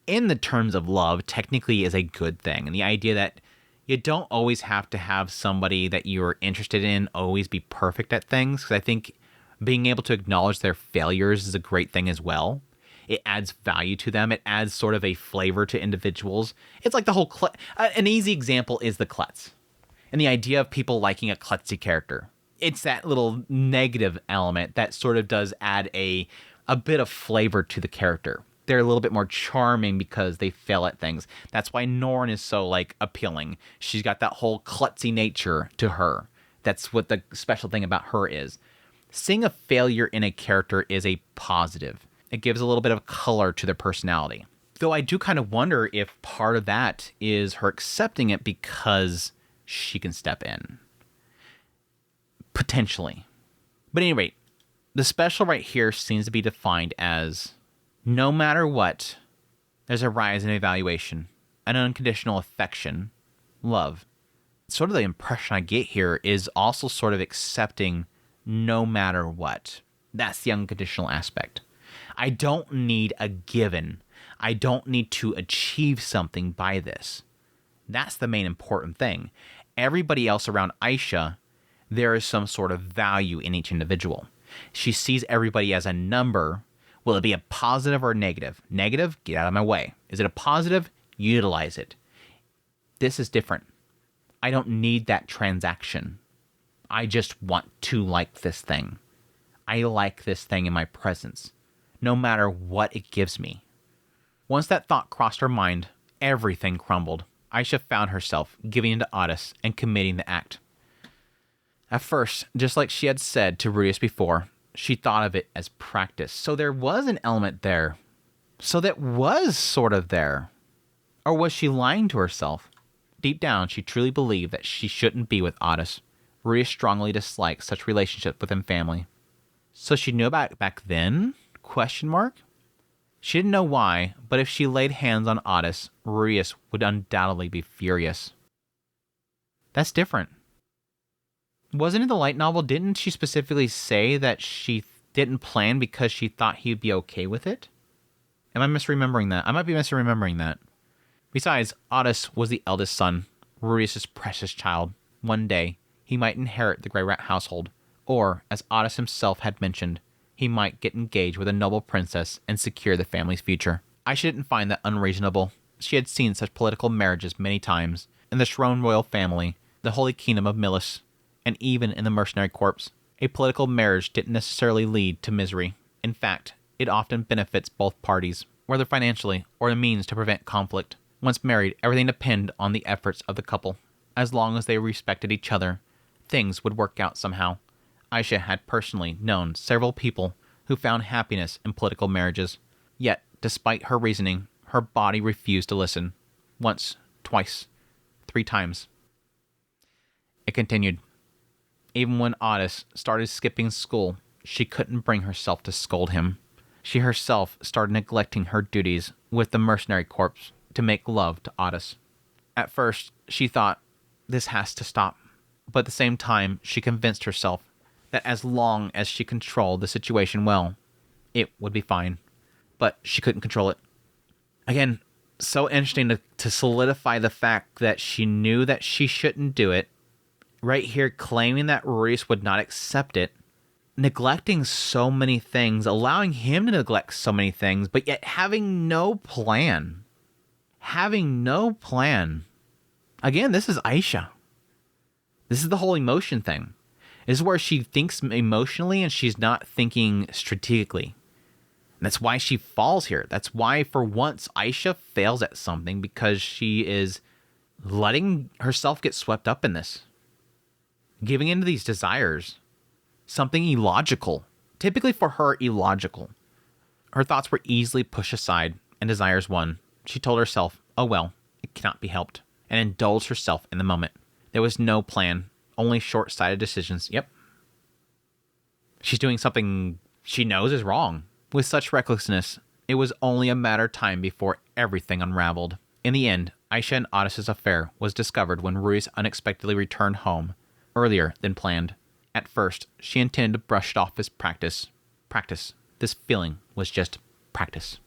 in the terms of love, technically is a good thing. And the idea that you don't always have to have somebody that you're interested in always be perfect at things. Because I think being able to acknowledge their failures is a great thing as well. It adds value to them. It adds sort of a flavor to individuals. It's like the whole... an easy example is the klutz. And the idea of people liking a klutzy character. It's that little negative element that sort of does add a bit of flavor to the character. They're a little bit more charming because they fail at things. That's why Norn is so, like, appealing. She's got that whole klutzy nature to her. That's what the special thing about her is. Seeing a failure in a character is a positive. It gives a little bit of color to their personality. Though I do kind of wonder if part of that is her accepting it because she can step in. Potentially. But anyway, the special right here seems to be defined as no matter what, there's a rise in evaluation, an unconditional affection, love. Sort of the impression I get here is also sort of accepting no matter what. That's the unconditional aspect. I don't need a given. I don't need to achieve something by this. That's the main important thing. Everybody else around Aisha, there is some sort of value in each individual. She sees everybody as a number. Will it be a positive or a negative? Negative? Get out of my way. Is it a positive? Utilize it. This is different. I don't need that transaction. I just want to like this thing. I like this thing in my presence, no matter what it gives me. Once that thought crossed her mind, everything crumbled. Aisha found herself giving into Otis and committing the act. At first, just like she had said to Rudius before, she thought of it as practice. So there was an element there. So that was sort of there. Or was she lying to herself? Deep down, she truly believed that she shouldn't be with Otis. Rudius strongly disliked such relationships within family. So she knew about it back then? ? She didn't know why, but if she laid hands on Otis, Rudius would undoubtedly be furious. That's different. Wasn't it the light novel? Didn't she specifically say that she didn't plan because she thought he'd be okay with it? Am I misremembering that? I might be misremembering that. Besides, Otis was the eldest son, Rudius' precious child. One day, he might inherit the Grey Rat household, or, as Otis himself had mentioned, he might get engaged with a noble princess and secure the family's future. Aisha didn't find that unreasonable. She had seen such political marriages many times, in the Shrone royal family, the Holy Kingdom of Milis, and even in the Mercenary Corps. A political marriage didn't necessarily lead to misery. In fact, it often benefits both parties, whether financially or the means to prevent conflict. Once married, everything depended on the efforts of the couple. As long as they respected each other, things would work out somehow. Aisha had personally known several people who found happiness in political marriages. Yet, despite her reasoning, her body refused to listen. Once, twice, 3 times. It continued. Even when Otis started skipping school, she couldn't bring herself to scold him. She herself started neglecting her duties with the mercenary corpse to make love to Otis. At first, she thought, this has to stop. But at the same time, she convinced herself that as long as she controlled the situation well, it would be fine. But she couldn't control it. Again, so interesting to solidify the fact that she knew that she shouldn't do it. Right here, claiming that Ruius would not accept it. Neglecting so many things, allowing him to neglect so many things, but yet having no plan. Having no plan. Again, this is Aisha. This is the whole emotion thing. This is where she thinks emotionally and she's not thinking strategically. And that's why she falls here. That's why, for once, Aisha fails at something, because she is letting herself get swept up in this. Giving into these desires. Something illogical. Typically for her, illogical. Her thoughts were easily pushed aside and desires won. She told herself, oh well, it cannot be helped, and indulged herself in the moment. There was no plan, only short-sighted decisions. Yep. She's doing something she knows is wrong. With such recklessness, it was only a matter of time before everything unraveled. In the end, Aisha and Otis's affair was discovered when Ruius unexpectedly returned home, earlier than planned. At first, she intended to brush it off as practice. Practice. This feeling was just practice.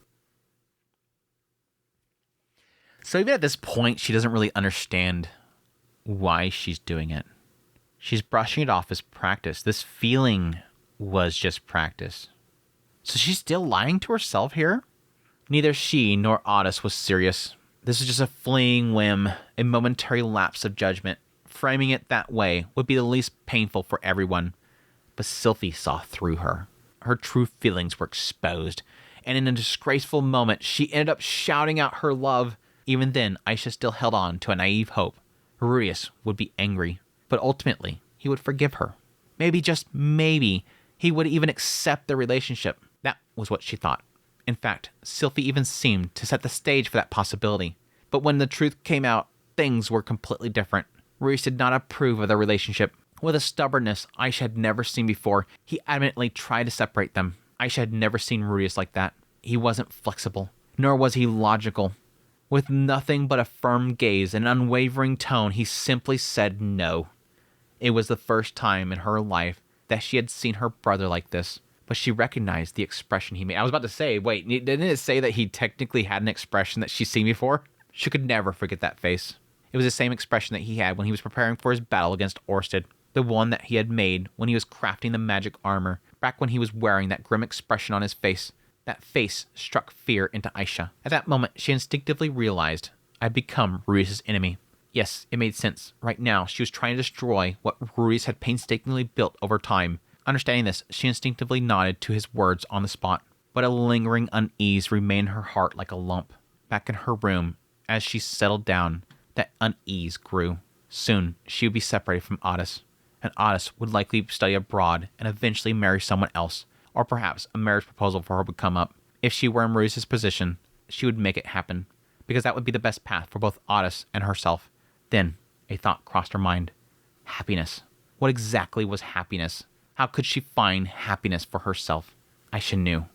So even at this point, she doesn't really understand why she's doing it. She's brushing it off as practice. This feeling was just practice. So she's still lying to herself here? Neither she nor Otis was serious. This is just a fleeting whim, a momentary lapse of judgment. Framing it that way would be the least painful for everyone. But Sylphie saw through her. Her true feelings were exposed, and in a disgraceful moment, she ended up shouting out her love. Even then, Aisha still held on to a naive hope. Ruius would be angry, but ultimately, he would forgive her. Maybe, just maybe, he would even accept the relationship. That was what she thought. In fact, Sylphie even seemed to set the stage for that possibility. But when the truth came out, things were completely different. Ruius did not approve of the relationship. With a stubbornness Aisha had never seen before, he adamantly tried to separate them. Aisha had never seen Ruius like that. He wasn't flexible, nor was he logical. With nothing but a firm gaze and an unwavering tone, he simply said no. It was the first time in her life that she had seen her brother like this, but she recognized the expression he made. I was about to say, wait, didn't it say that he technically had an expression that she's seen before? She could never forget that face. It was the same expression that he had when he was preparing for his battle against Orsted, the one that he had made when he was crafting the magic armor, back when he was wearing that grim expression on his face. That face struck fear into Aisha. At that moment, she instinctively realized, I'd become Ruius' enemy. Yes, it made sense. Right now, she was trying to destroy what Ruius had painstakingly built over time. Understanding this, she instinctively nodded to his words on the spot. But a lingering unease remained in her heart like a lump. Back in her room, as she settled down, that unease grew. Soon, she would be separated from Otis, and Otis would likely study abroad and eventually marry someone else, or perhaps a marriage proposal for her would come up. If she were in Ruius' position, she would make it happen, because that would be the best path for both Otis and herself. Then, a thought crossed her mind. Happiness. What exactly was happiness? How could she find happiness for herself? Aisha knew.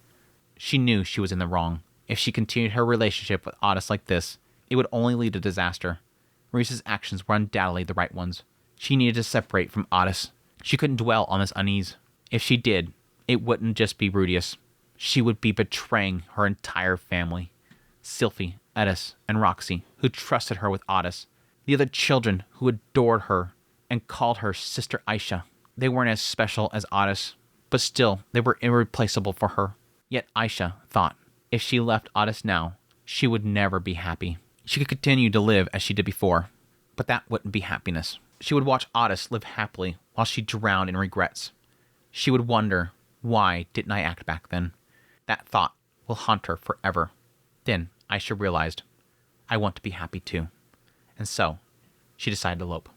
She knew she was in the wrong. If she continued her relationship with Otis like this, it would only lead to disaster. Ruius' actions were undoubtedly the right ones. She needed to separate from Otis. She couldn't dwell on this unease. If she did, it wouldn't just be Ruius. She would be betraying her entire family. Sylphie, Otis, and Roxy, who trusted her with Otis. The other children who adored her and called her Sister Aisha. They weren't as special as Otis, but still, they were irreplaceable for her. Yet Aisha thought, if she left Otis now, she would never be happy. She could continue to live as she did before, but that wouldn't be happiness. She would watch Otis live happily while she drowned in regrets. She would wonder, why didn't I act back then? That thought will haunt her forever. Then Aisha realized, I want to be happy too. And so, she decided to elope.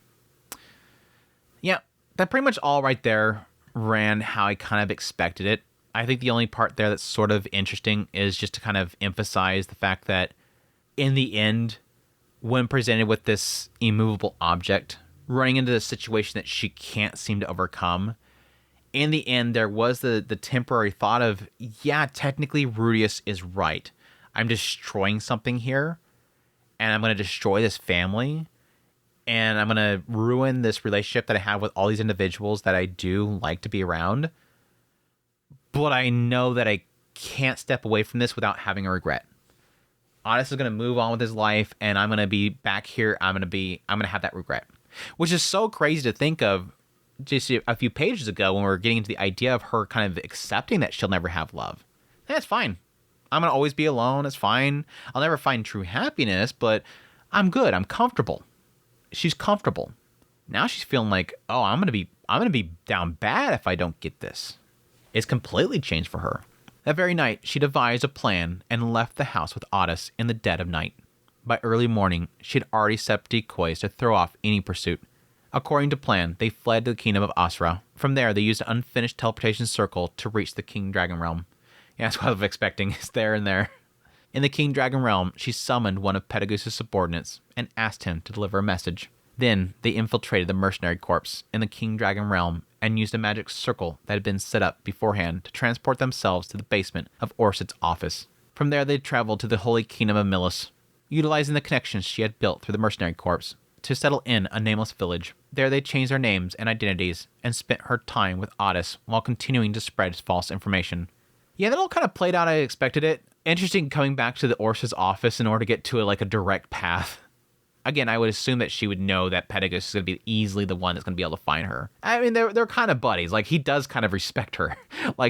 Yeah, that pretty much all right there ran how I kind of expected it. I think the only part there that's sort of interesting is just to kind of emphasize the fact that in the end, when presented with this immovable object, running into the situation that she can't seem to overcome, in the end, there was the temporary thought of, yeah, technically Ruius is right. I'm destroying something here, and I'm going to destroy this family, and I'm going to ruin this relationship that I have with all these individuals that I do like to be around. But I know that I can't step away from this without having a regret. Otis is going to move on with his life, and I'm going to be back here. I'm going to have that regret, which is so crazy to think of. Just a few pages ago, when we were getting into the idea of her kind of accepting that she'll never have love. That's fine. I'm going to always be alone. It's fine. I'll never find true happiness, but I'm good. I'm comfortable. She's comfortable. Now she's feeling like, oh, I'm going to be down bad if I don't get this. It's completely changed for her. That very night, she devised a plan and left the house with Otis in the dead of night. By early morning, she had already set up decoys to throw off any pursuit. According to plan, they fled to the kingdom of Asura. From there, they used an unfinished teleportation circle to reach the King Dragon Realm. Yeah, that's what I was expecting. It's there and there. In the King Dragon Realm, she summoned one of Pt.6's subordinates and asked him to deliver a message. Then, they infiltrated the mercenary corps in the King Dragon Realm and used a magic circle that had been set up beforehand to transport themselves to the basement of Orsid's office. From there, they traveled to the Holy Kingdom of Milis, utilizing the connections she had built through the mercenary corps to settle in a nameless village. There they changed their names and identities and spent her time with Otis while continuing to spread false information. Yeah, that all kind of played out. I expected it. Interesting coming back to the Orsa's office in order to get to a direct path. Again, I would assume that she would know that Pt.6 is going to be easily the one that's going to be able to find her. I mean, they're kind of buddies. He does kind of respect her.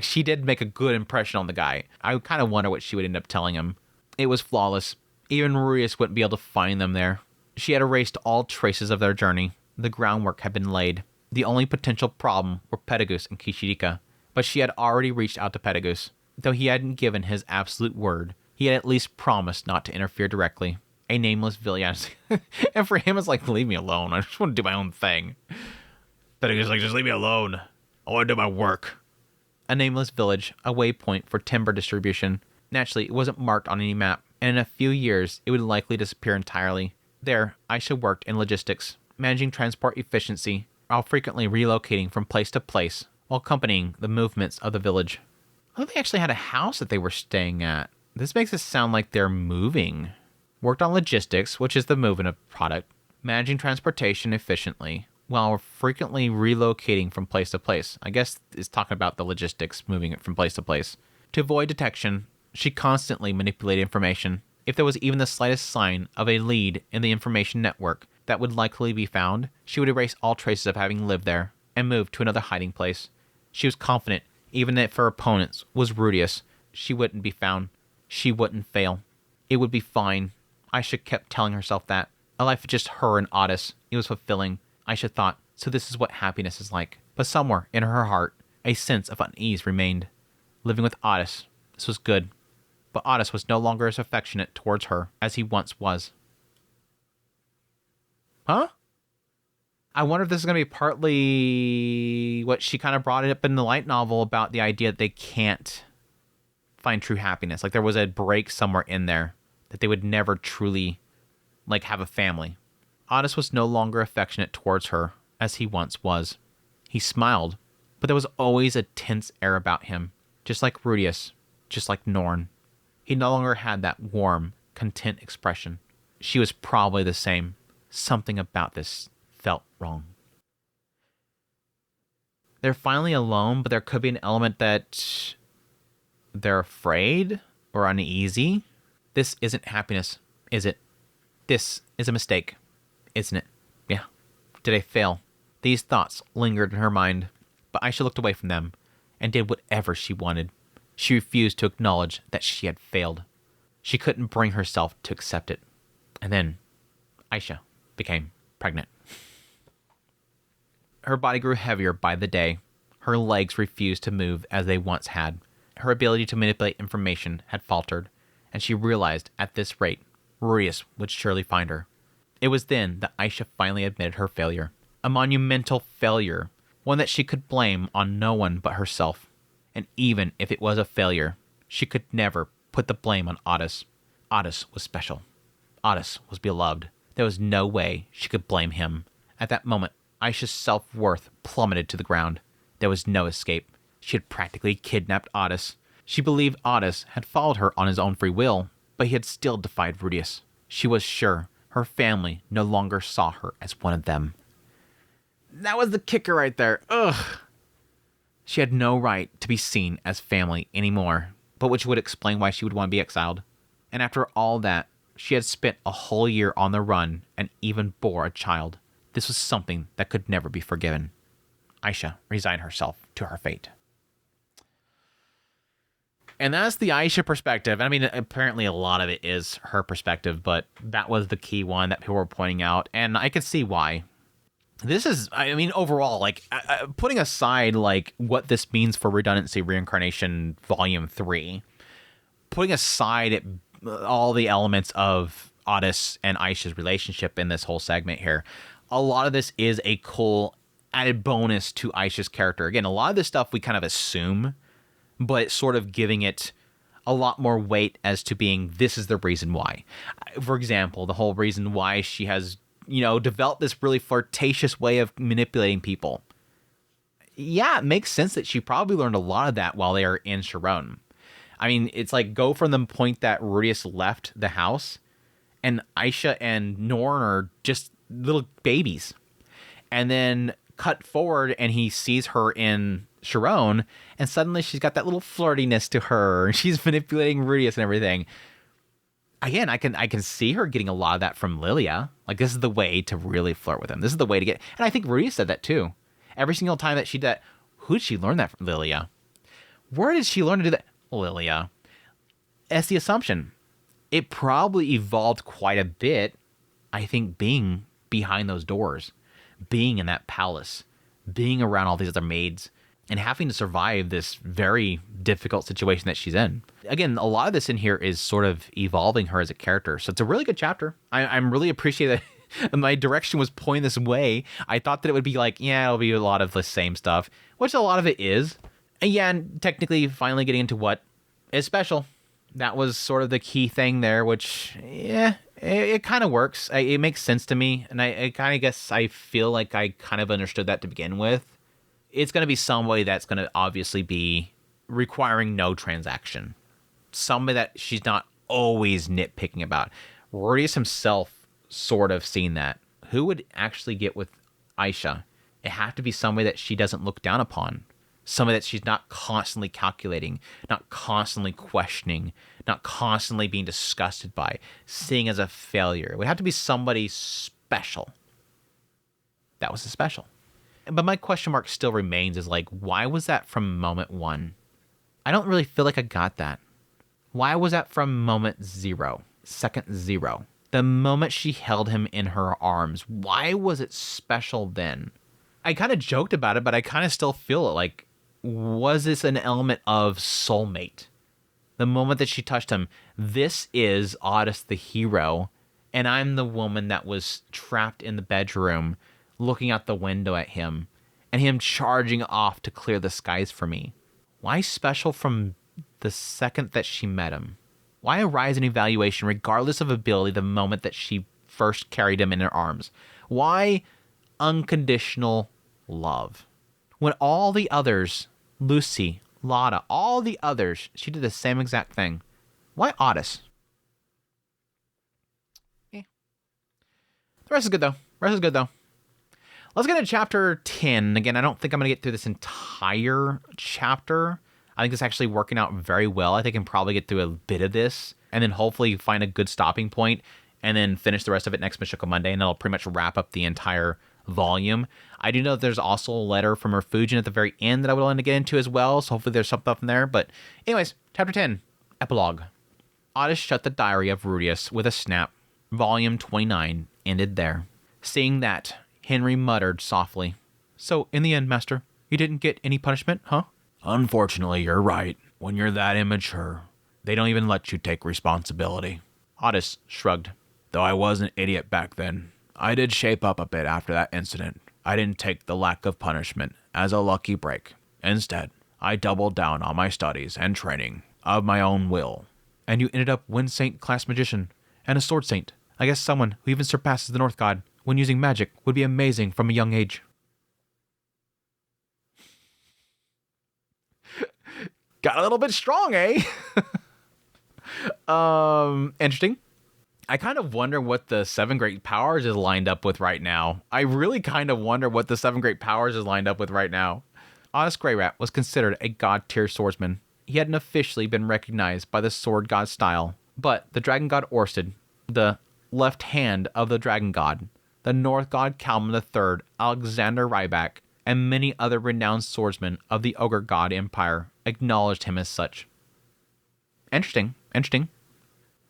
She did make a good impression on the guy. I kind of wonder what she would end up telling him. It was flawless. Even Rurius wouldn't be able to find them there. She had erased all traces of their journey. The groundwork had been laid. The only potential problem were Pt.6 and Kishirika, but she had already reached out to Pt.6. Though he hadn't given his absolute word, he had at least promised not to interfere directly. A nameless village. And for him, it's leave me alone. I just want to do my own thing. Pt.6 just leave me alone. I want to do my work. A nameless village, a waypoint for timber distribution. Naturally, it wasn't marked on any map, and in a few years, it would likely disappear entirely. There, Aisha worked in logistics, managing transport efficiency, while frequently relocating from place to place, while accompanying the movements of the village. I thought they actually had a house that they were staying at. This makes it sound like they're moving. Worked on logistics, which is the movement of product, managing transportation efficiently, while frequently relocating from place to place. I guess it's talking about the logistics, moving it from place to place. To avoid detection, she constantly manipulated information. If there was even the slightest sign of a lead in the information network that would likely be found, she would erase all traces of having lived there and move to another hiding place. She was confident, even if her opponents was Rudius, she wouldn't be found. She wouldn't fail. It would be fine. Aisha kept telling herself that. A life with just her and Otis. It was fulfilling. Aisha thought, so this is what happiness is like. But somewhere in her heart, a sense of unease remained. Living with Otis, this was good. But Otis was no longer as affectionate towards her as he once was. Huh? I wonder if this is going to be partly what she kind of brought it up in the light novel about the idea that they can't find true happiness. There was a break somewhere in there that they would never truly, have a family. Otis was no longer affectionate towards her as he once was. He smiled, but there was always a tense air about him, just like Rudius, just like Norn. He no longer had that warm, content expression. She was probably the same. Something about this felt wrong. They're finally alone, but there could be an element that they're afraid or uneasy. This isn't happiness, is it? This is a mistake, isn't it? Yeah. Did I fail? These thoughts lingered in her mind, but Aisha looked away from them and did whatever she wanted. She refused to acknowledge that she had failed. She couldn't bring herself to accept it. And then Aisha became pregnant. Her body grew heavier by the day. Her legs refused to move as they once had. Her ability to manipulate information had faltered, and she realized at this rate, Rudius would surely find her. It was then that Aisha finally admitted her failure. A monumental failure, one that she could blame on no one but herself. And even if it was a failure, she could never put the blame on Otis. Otis was special. Otis was beloved. There was no way she could blame him. At that moment, Aisha's self-worth plummeted to the ground. There was no escape. She had practically kidnapped Otis. She believed Otis had followed her on his own free will, but he had still defied Rudius. She was sure her family no longer saw her as one of them. That was the kicker right there. Ugh. She had no right to be seen as family anymore, but which would explain why she would want to be exiled. And after all that, she had spent a whole year on the run and even bore a child. This was something that could never be forgiven. Aisha resigned herself to her fate. And that's the Aisha perspective. I mean, apparently a lot of it is her perspective, but that was the key one that people were pointing out, and I could see why. This is, I mean, overall, like, putting aside, like, what this means for Redundancy Reincarnation Volume 3, putting aside all the elements of Otis and Aisha's relationship in this whole segment here, a lot of this is a cool added bonus to Aisha's character. Again, a lot of this stuff we kind of assume, but it's sort of giving it a lot more weight as to being, this is the reason why. For example, the whole reason why she has, developed this really flirtatious way of manipulating people. Yeah, it makes sense that she probably learned a lot of that while they are in Sharon. I mean, it's like, go from the point that Rudius left the house, and Aisha and Norn are just little babies. And then cut forward, and he sees her in Sharon, and suddenly she's got that little flirtiness to her. She's manipulating Rudius and everything. Again, I can see her getting a lot of that from Lilia. Like, this is the way to really flirt with him. This is the way to get... And I think Rudius said that too. Every single time that she did that, who did she learn that from? Lilia. Where did she learn to do that? Lilia. That's the assumption. It probably evolved quite a bit, I think, being behind those doors, being in that palace, being around all these other maids, and having to survive this very difficult situation that she's in. Again, a lot of this in here is sort of evolving her as a character. So it's a really good chapter. I'm really appreciative that my direction was pointing this way. I thought that it would be like, yeah, it'll be a lot of the same stuff, which a lot of it is. And yeah, and technically finally getting into what is special. That was sort of the key thing there, which, yeah, it kind of works. It makes sense to me. And I kind of guess I feel like I kind of understood that to begin with. It's going to be somebody that's going to obviously be requiring no transaction. Somebody that she's not always nitpicking about. Rudius himself sort of seen that. Who would actually get with Aisha? It had to be somebody that she doesn't look down upon. Somebody that she's not constantly calculating, not constantly questioning, not constantly being disgusted by, seeing as a failure. It would have to be somebody special. That was a special. But my question mark still remains is like, why was that from moment one? I don't really feel like I got that. Why was that from moment zero, second zero? The moment she held him in her arms, why was it special then? I kind of joked about it, but I kind of still feel it. Like, was this an element of soulmate? The moment that she touched him, this is Otis the hero, and I'm the woman that was trapped in the bedroom looking out the window at him, and him charging off to clear the skies for me. Why special from the second that she met him? Why a rise in evaluation regardless of ability the moment that she first carried him in her arms? Why unconditional love? When all the others, Lucy, Lotta, all the others, she did the same exact thing. Why Otis? The rest is good though. Let's get into chapter 10. Again, I don't think I'm going to get through this entire chapter. I think it's actually working out very well. I think I can probably get through a bit of this and then hopefully find a good stopping point and then finish the rest of it next Mushoku Monday, and that'll pretty much wrap up the entire volume. I do know that there's also a letter from Refugin at the very end that I would want to get into as well, so hopefully there's something up in there. But anyways, chapter 10, Epilogue. Otis shut the diary of Rudius with a snap. Volume 29 ended there. Seeing that, Henry muttered softly, "So, in the end, Master, you didn't get any punishment, huh?" "Unfortunately, you're right. When you're that immature, they don't even let you take responsibility." Otis shrugged. "Though I was an idiot back then, I did shape up a bit after that incident. I didn't take the lack of punishment as a lucky break. Instead, I doubled down on my studies and training of my own will." "And you ended up Wind Saint class magician and a Sword Saint. I guess someone who even surpasses the North God when using magic would be amazing from a young age." Got a little bit strong, eh? Interesting. I kind of wonder what the 7 great powers is lined up with right now. I really kind of wonder what the 7 great powers is lined up with right now. Honest Grey Rat was considered a god-tier swordsman. He hadn't officially been recognized by the sword god style, but the dragon god Orsted, the left hand of the dragon god, the North god Kalman III, Alexander Ryback, and many other renowned swordsmen of the Ogre god empire acknowledged him as such. Interesting.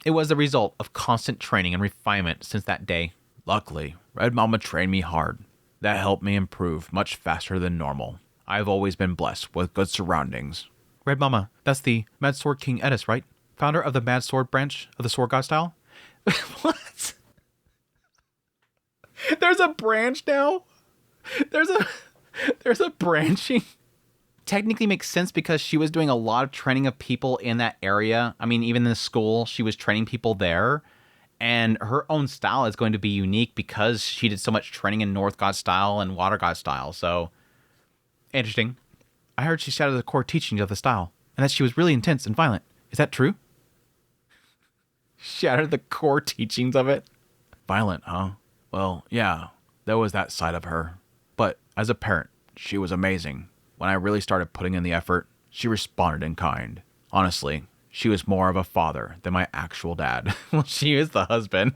It was the result of constant training and refinement since that day. Luckily, Red Mama trained me hard. That helped me improve much faster than normal. I've always been blessed with good surroundings. Red Mama, that's the Mad Sword King Edis, right? Founder of the Mad Sword branch of the Sword God style? What? There's a branch now? There's a branching. Technically makes sense because she was doing a lot of training of people in that area. I mean, even in the school, she was training people there. And her own style is going to be unique because she did so much training in North God style and Water God style. So, interesting. I heard she shadowed the core teachings of the style, and that she was really intense and violent. Is that true? Shattered the core teachings of it? Violent, huh? Well, yeah, there was that side of her. But as a parent, she was amazing. When I really started putting in the effort, she responded in kind. Honestly, she was more of a father than my actual dad. Well, she is the husband.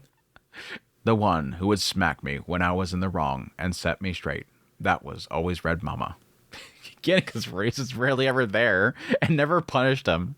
The one who would smack me when I was in the wrong and set me straight. That was always Red Mama. Again, because Race is rarely ever there and never punished him.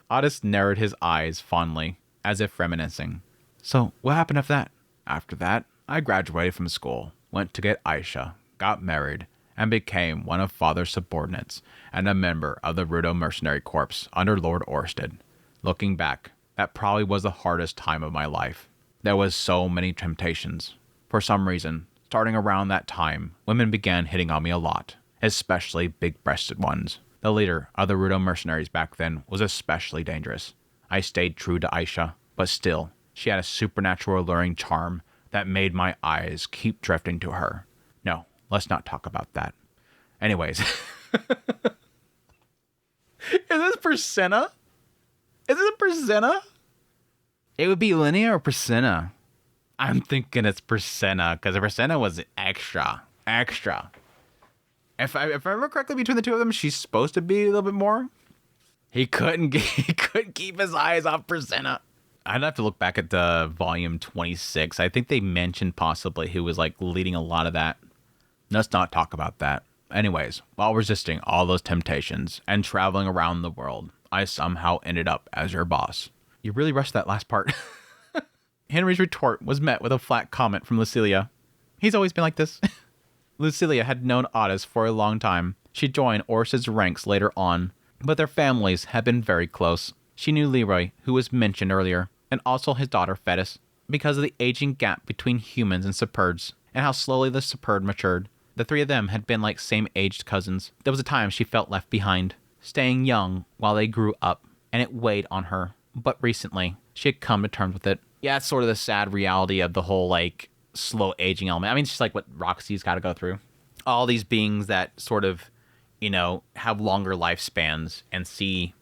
Otis narrowed his eyes fondly, as if reminiscing. So, what happened after that? After that, I graduated from school, went to get Aisha, got married, and became one of Father's subordinates and a member of the Rudo Mercenary Corps under Lord Orsted. Looking back, that probably was the hardest time of my life. There was so many temptations. For some reason, starting around that time, women began hitting on me a lot, especially big-breasted ones. The leader of the Rudo mercenaries back then was especially dangerous. I stayed true to Aisha, but still, she had a supernatural alluring charm that made my eyes keep drifting to her. No, let's not talk about that. Anyways. Is this Persenna? Is it a Persenna? It would be Linnea or Persenna. I'm thinking it's Persenna, because Persenna was extra. If I remember correctly, between the two of them, she's supposed to be a little bit more. He couldn't keep his eyes off Persenna. I'd have to look back at the Vol.26. I think they mentioned possibly who was like leading a lot of that. Let's not talk about that. Anyways, while resisting all those temptations and traveling around the world, I somehow ended up as your boss. You really rushed that last part. Henry's retort was met with a flat comment from Lucilia. He's always been like this. Lucilia had known Otis for a long time. She joined Orsted's ranks later on, but their families had been very close. She knew Leroy, who was mentioned earlier, and also his daughter Fetus, because of the aging gap between humans and Superds, and how slowly the Superd matured. The three of them had been like same-aged cousins. There was a time she felt left behind, staying young while they grew up, and it weighed on her. But recently, she had come to terms with it. Yeah, it's sort of the sad reality of the whole, like, slow aging element. I mean, it's just like what Roxy's got to go through. All these beings that sort of, you know, have longer lifespans and see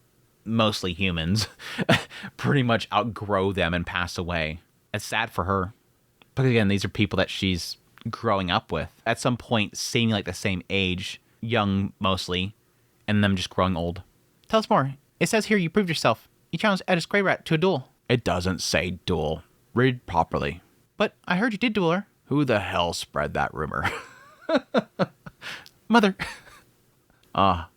mostly humans pretty much outgrow them and pass away. It's sad for her. But again, these are people that she's growing up with. At some point, seeming like the same age, young mostly, and them just growing old. Tell us more. It says here you proved yourself. You challenged Edis Grey Rat to a duel. It doesn't say duel. Read properly. But I heard you did duel her. Who the hell spread that rumor? Mother. Aunt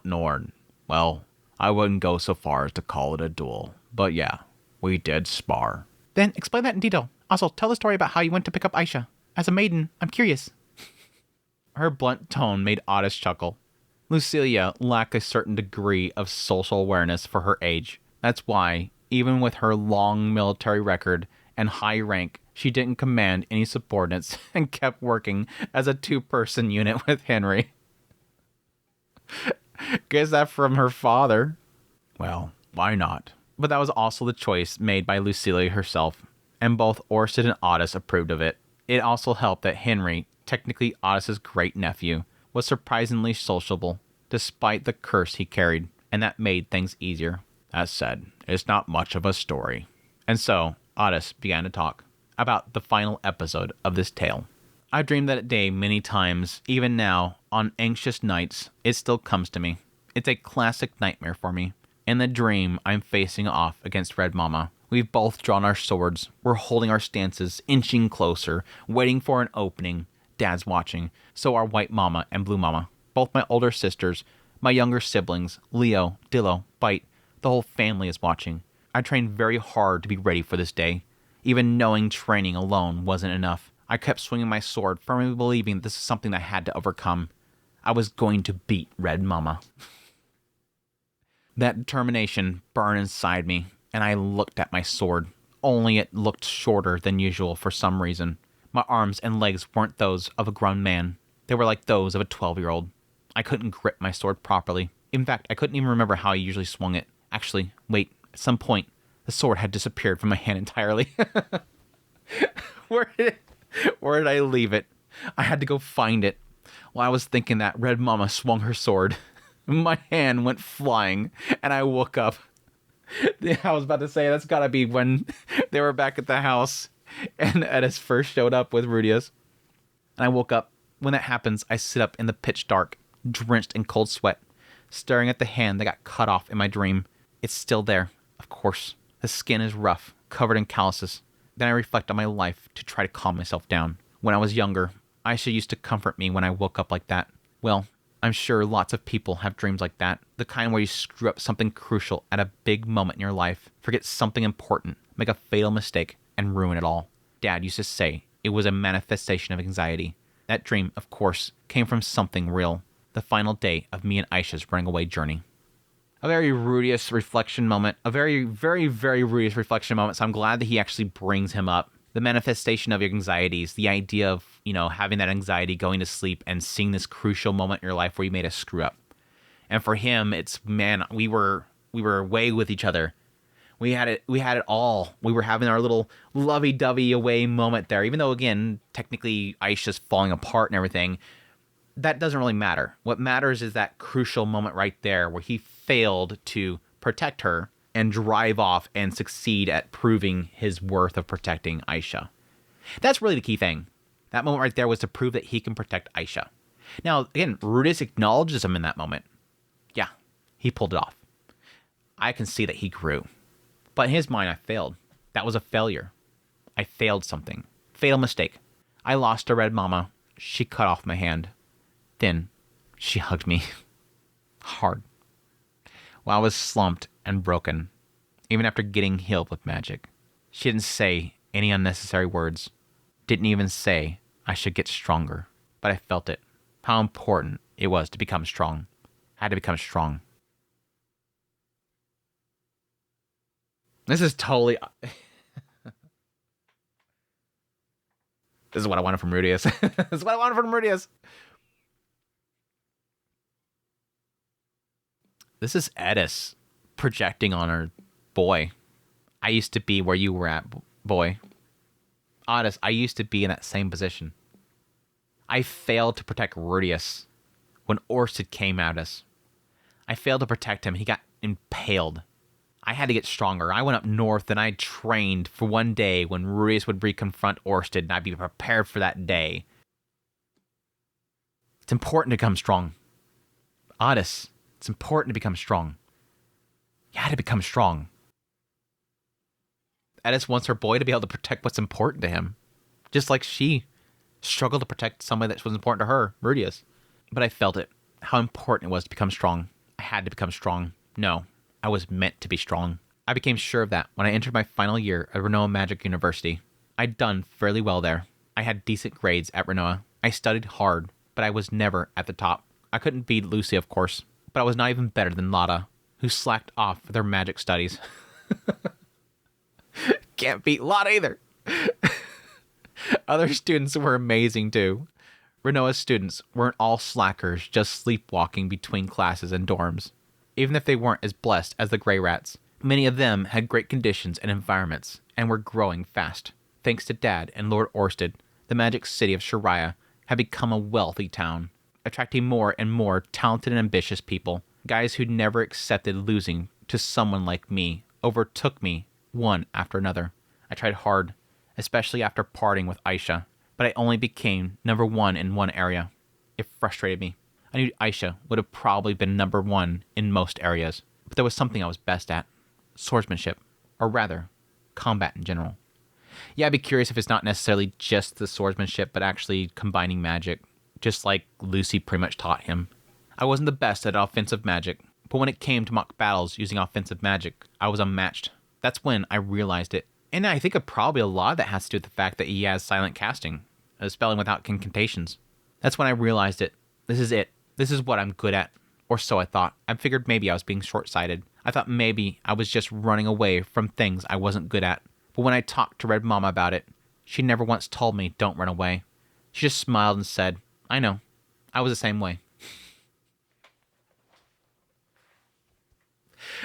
Norn. Well, I wouldn't go so far as to call it a duel. But yeah, we did spar. Then explain that in detail. Also, tell the story about how you went to pick up Aisha. As a maiden, I'm curious. Her blunt tone made Otis chuckle. Lucilia lacked a certain degree of social awareness for her age. That's why, even with her long military record and high rank, she didn't command any subordinates and kept working as a two-person unit with Henry. Guess that from her father. Well, why not? But that was also the choice made by Lucilia herself, and both Orsted and Otis approved of it. It also helped that Henry, technically Otis's great-nephew, was surprisingly sociable, despite the curse he carried, and that made things easier. That said, It's not much of a story. And so, Otis began to talk about the final episode of this tale. I've dreamed that day many times. Even now, on anxious nights, it still comes to me. It's a classic nightmare for me. In the dream, I'm facing off against Red Mama. We've both drawn our swords. We're holding our stances, inching closer, waiting for an opening. Dad's watching. So are White Mama and Blue Mama. Both my older sisters, my younger siblings, Leo, Dillo, Bite. The whole family is watching. I trained very hard to be ready for this day. Even knowing training alone wasn't enough. I kept swinging my sword, firmly believing this is something I had to overcome. I was going to beat Red Mama. That determination burned inside me, and I looked at my sword. Only it looked shorter than usual for some reason. My arms and legs weren't those of a grown man. They were like those of a 12-year-old. I couldn't grip my sword properly. In fact, I couldn't even remember how I usually swung it. Actually, wait, at some point, the sword had disappeared from my hand entirely. Where did I leave it? I had to go find it. While I was thinking that, Red Mama swung her sword. My hand went flying, and I woke up. I was about to say, that's gotta be when they were back at the house, and Edis first showed up with Rudius. And I woke up. When that happens, I sit up in the pitch dark, drenched in cold sweat, staring at the hand that got cut off in my dream. It's still there, of course. The skin is rough, covered in calluses. Then I reflect on my life to try to calm myself down. When I was younger, Aisha used to comfort me when I woke up like that. Well, I'm sure lots of people have dreams like that. The kind where you screw up something crucial at a big moment in your life, forget something important, make a fatal mistake, and ruin it all. Dad used to say it was a manifestation of anxiety. That dream, of course, came from something real. The final day of me and Aisha's running away journey. A very Rudius reflection moment. A very, very, very Rudius reflection moment. So I'm glad that he actually brings him up. The manifestation of your anxieties, the idea of, having that anxiety, going to sleep, and seeing this crucial moment in your life where you made a screw up. And for him, it's, man, we were away with each other. We had it all. We were having our little lovey-dovey away moment there. Even though, again, technically Aisha's falling apart and everything, that doesn't really matter. What matters is that crucial moment right there where he failed to protect her and drive off and succeed at proving his worth of protecting Aisha. That's really the key thing. That moment right there was to prove that he can protect Aisha. Now, again, Rudius acknowledges him in that moment. Yeah, he pulled it off. I can see that he grew. But in his mind, I failed. That was a failure. I failed something. Fatal mistake. I lost to Red Mama. She cut off my hand. Then she hugged me. Hard. While I was slumped and broken, even after getting healed with magic. She didn't say any unnecessary words. Didn't even say I should get stronger. But I felt it. How important it was to become strong. I had to become strong. This is totally... This is what I wanted from Rudius. This is what I wanted from Rudius. This is Edis projecting on her. Boy, I used to be where you were at, boy. Honest, I used to be in that same position. I failed to protect Rudius when Orsted came at us. I failed to protect him. He got impaled. I had to get stronger. I went up north and I trained for one day when Rudius would reconfront Orsted, and I'd be prepared for that day. It's important to become strong. Otis, it's important to become strong. You had to become strong. Edis wants her boy to be able to protect what's important to him. Just like she struggled to protect somebody that was important to her, Rudius. But I felt it. How important it was to become strong. I had to become strong. No, I was meant to be strong. I became sure of that when I entered my final year at Renoa Magic University. I'd done fairly well there. I had decent grades at Renoa. I studied hard, but I was never at the top. I couldn't beat Lucy, of course, but I was not even better than Lada, who slacked off their magic studies. Can't beat Lada either. Other students were amazing too. Renoa's students weren't all slackers, just sleepwalking between classes and dorms. Even if they weren't as blessed as the Grey Rats, many of them had great conditions and environments, and were growing fast. Thanks to Dad and Lord Orsted, the magic city of Shariah had become a wealthy town, attracting more and more talented and ambitious people, guys who'd never accepted losing to someone like me overtook me one after another. I tried hard, especially after parting with Aisha, but I only became number one in one area. It frustrated me. I knew Aisha would have probably been number one in most areas, but there was something I was best at. Swordsmanship, or rather, combat in general. Yeah, I'd be curious if it's not necessarily just the swordsmanship, but actually combining magic, just like Lucy pretty much taught him. I wasn't the best at offensive magic, but when it came to mock battles using offensive magic, I was unmatched. That's when I realized it. And I think probably a lot of that has to do with the fact that he has silent casting, spelling without incantations. That's when I realized it. This is it. This is what I'm good at. Or so I thought. I figured maybe I was being short-sighted. I thought maybe I was just running away from things I wasn't good at. But when I talked to Red Mama about it, she never once told me don't run away. She just smiled and said, I know. I was the same way.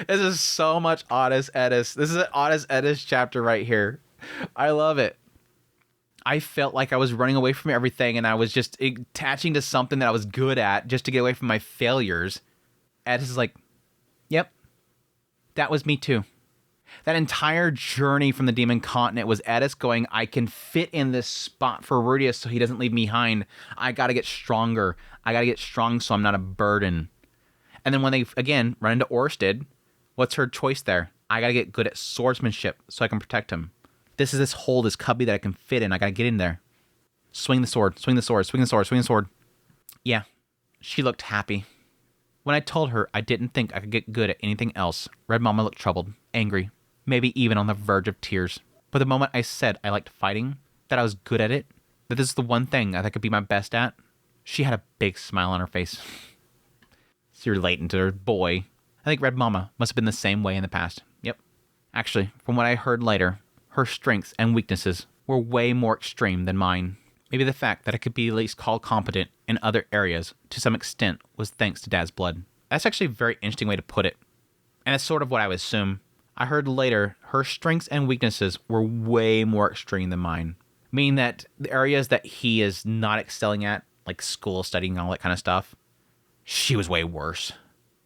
This is so much Otis Edis. This is an Otis Edis chapter right here. I love it. I felt like I was running away from everything and I was just attaching to something that I was good at just to get away from my failures. Edis is like, yep, that was me too. That entire journey from the Demon Continent was Edis going, I can fit in this spot for Rudius so he doesn't leave me behind. I got to get stronger. I got to get strong so I'm not a burden. And then when they, again, run into Orsted, what's her choice there? I got to get good at swordsmanship so I can protect him. This is this hole, this cubby that I can fit in. I got to get in there. Swing the sword, swing the sword, swing the sword, swing the sword. Yeah, she looked happy. When I told her I didn't think I could get good at anything else, Red Mama looked troubled, angry, maybe even on the verge of tears. But the moment I said I liked fighting, that I was good at it, that this is the one thing I could be my best at, she had a big smile on her face. She's relating to her boy. I think Red Mama must have been the same way in the past. Yep. Actually, from what I heard later, her strengths and weaknesses were way more extreme than mine. Maybe the fact that I could be at least called competent in other areas to some extent was thanks to Dad's blood. That's actually a very interesting way to put it. And it's sort of what I would assume. I heard later her strengths and weaknesses were way more extreme than mine. Meaning that the areas that he is not excelling at, like school, studying, all that kind of stuff, she was way worse.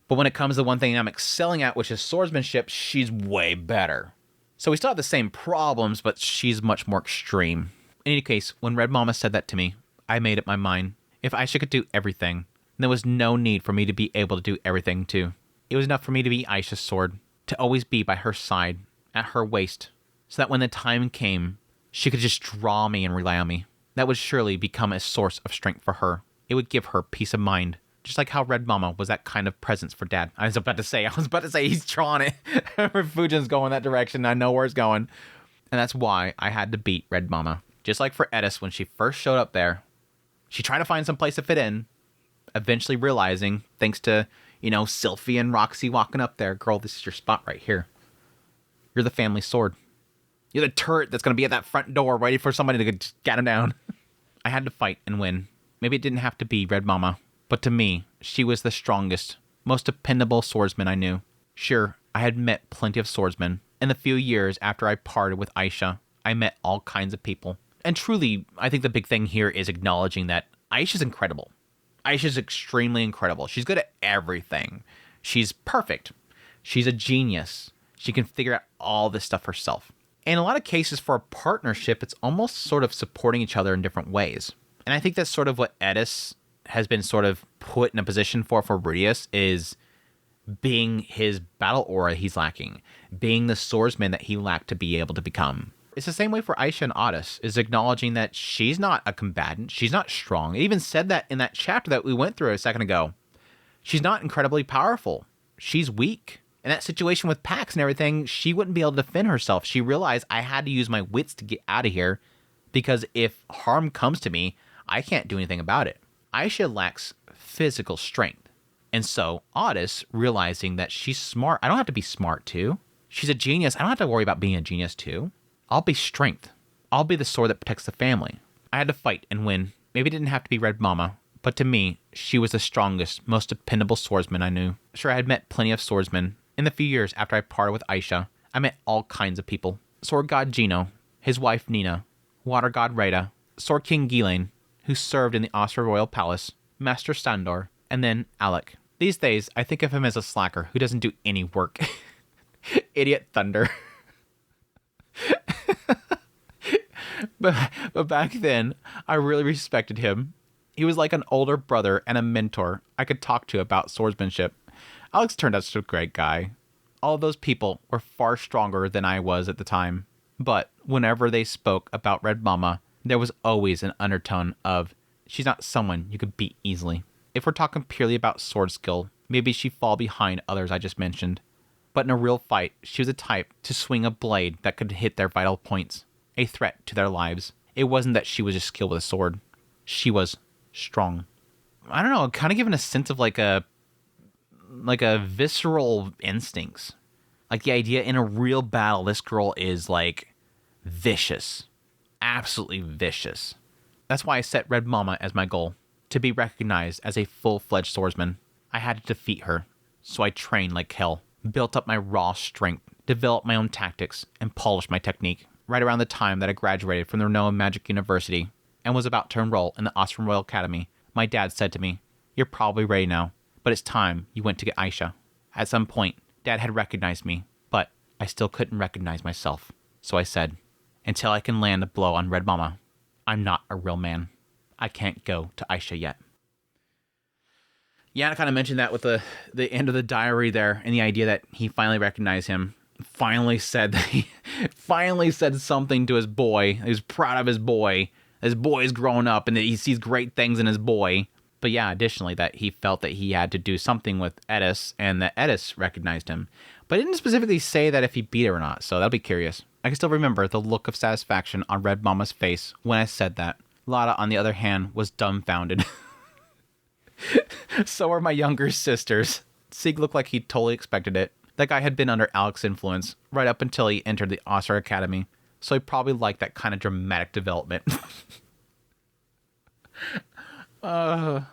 But when it comes to one thing I'm excelling at, which is swordsmanship, she's way better. So we still have the same problems, but she's much more extreme. In any case, when Red Mama said that to me, I made up my mind. If Aisha could do everything, there was no need for me to be able to do everything too. It was enough for me to be Aisha's sword, to always be by her side, at her waist, so that when the time came, she could just draw me and rely on me. That would surely become a source of strength for her. It would give her peace of mind. Just like how Red Mama was that kind of presence for Dad. I was about to say he's drawing it. Fujin's going that direction. I know where it's going. And that's why I had to beat Red Mama. Just like for Edis, when she first showed up there, she tried to find some place to fit in, eventually realizing, thanks to, Sylphie and Roxy walking up there, girl, this is your spot right here. You're the family sword. You're the turret that's going to be at that front door waiting for somebody to get him down. I had to fight and win. Maybe it didn't have to be Red Mama. But to me, she was the strongest, most dependable swordsman I knew. Sure, I had met plenty of swordsmen. In the few years after I parted with Aisha, I met all kinds of people. And truly, I think the big thing here is acknowledging that Aisha's incredible. Aisha's extremely incredible. She's good at everything. She's perfect. She's a genius. She can figure out all this stuff herself. In a lot of cases for a partnership, it's almost sort of supporting each other in different ways. And I think that's sort of what Edis has been sort of put in a position for Rudius, is being his battle aura he's lacking, being the swordsman that he lacked to be able to become. It's the same way for Aisha and Otis, is acknowledging that she's not a combatant, she's not strong. It even said that in that chapter that we went through a second ago. She's not incredibly powerful. She's weak. In that situation with Pax and everything, she wouldn't be able to defend herself. She realized I had to use my wits to get out of here, because if harm comes to me, I can't do anything about it. Aisha lacks physical strength. And so Otis, realizing that she's smart, I don't have to be smart too. She's a genius. I don't have to worry about being a genius too. I'll be strength. I'll be the sword that protects the family. I had to fight and win. Maybe it didn't have to be Red Mama, but to me, she was the strongest, most dependable swordsman I knew. Sure, I had met plenty of swordsmen. In the few years after I parted with Aisha, I met all kinds of people. Sword God Gino, his wife Nina, Water God Rada, Sword King Ghislaine, who served in the Austria Royal Palace, Master Sandor, and then Alec. These days, I think of him as a slacker who doesn't do any work. Idiot Thunder. But back then, I really respected him. He was like an older brother and a mentor I could talk to about swordsmanship. Alex turned out such a great guy. All of those people were far stronger than I was at the time. But whenever they spoke about Red Mama, there was always an undertone of, she's not someone you could beat easily. If we're talking purely about sword skill, maybe she'd fall behind others I just mentioned. But in a real fight, she was the type to swing a blade that could hit their vital points, a threat to their lives. It wasn't that she was just skilled with a sword. She was strong. I don't know, kind of given a sense of like a visceral instincts. Like the idea in a real battle, this girl is like vicious. Absolutely vicious. That's why I set Red Mama as my goal, to be recognized as a full-fledged swordsman. I had to defeat her, so I trained like hell, built up my raw strength, developed my own tactics, and polished my technique. Right around the time that I graduated from the renowned Magic University and was about to enroll in the Austrian Royal Academy, my dad said to me, "You're probably ready now, but it's time you went to get Aisha." At some point, Dad had recognized me, but I still couldn't recognize myself. So I said, "Until I can land a blow on Red Mama, I'm not a real man. I can't go to Aisha yet." Yeah, I kind of mentioned that with the end of the diary there, and the idea that he finally recognized him. Finally said something to his boy. He was proud of his boy. His boy's grown up and that he sees great things in his boy. But yeah, additionally, that he felt that he had to do something with Edis, and that Edis recognized him. But it didn't specifically say that if he beat her or not, so that'll be curious. I can still remember the look of satisfaction on Red Mama's face when I said that. Lada, on the other hand, was dumbfounded. So were my younger sisters. Sieg looked like he totally expected it. That guy had been under Alex's influence right up until he entered the Austrian Academy, so he probably liked that kind of dramatic development. Dad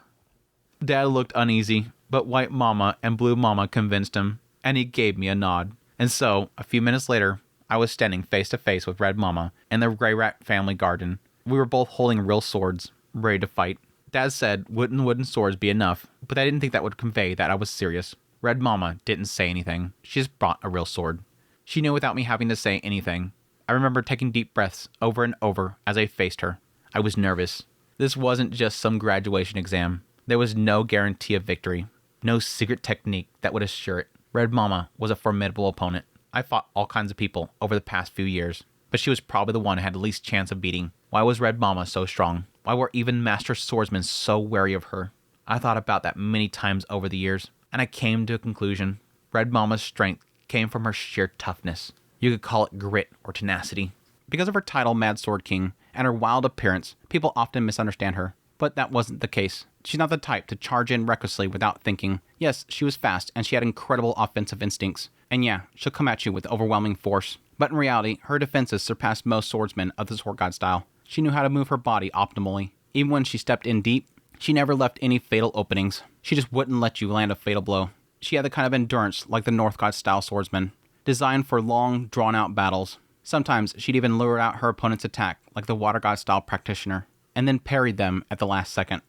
looked uneasy, but White Mama and Blue Mama convinced him, and he gave me a nod. And so, a few minutes later, I was standing face to face with Red Mama in the Grey Rat family garden. We were both holding real swords, ready to fight. Dad said, wouldn't wooden swords be enough? But I didn't think that would convey that I was serious. Red Mama didn't say anything. She just brought a real sword. She knew without me having to say anything. I remember taking deep breaths over and over as I faced her. I was nervous. This wasn't just some graduation exam. There was no guarantee of victory. No secret technique that would assure it. Red Mama was a formidable opponent. I fought all kinds of people over the past few years, but she was probably the one I had the least chance of beating. Why was Red Mama so strong? Why were even master swordsmen so wary of her? I thought about that many times over the years, and I came to a conclusion. Red Mama's strength came from her sheer toughness. You could call it grit or tenacity. Because of her title Mad Sword King and her wild appearance, people often misunderstand her. But that wasn't the case. She's not the type to charge in recklessly without thinking. Yes, she was fast and she had incredible offensive instincts. And yeah, she'll come at you with overwhelming force. But in reality, her defenses surpassed most swordsmen of the Sword God style. She knew how to move her body optimally. Even when she stepped in deep, she never left any fatal openings. She just wouldn't let you land a fatal blow. She had the kind of endurance like the North God style swordsman, designed for long, drawn-out battles. Sometimes she'd even lure out her opponent's attack like the Water God style practitioner, and then parried them at the last second.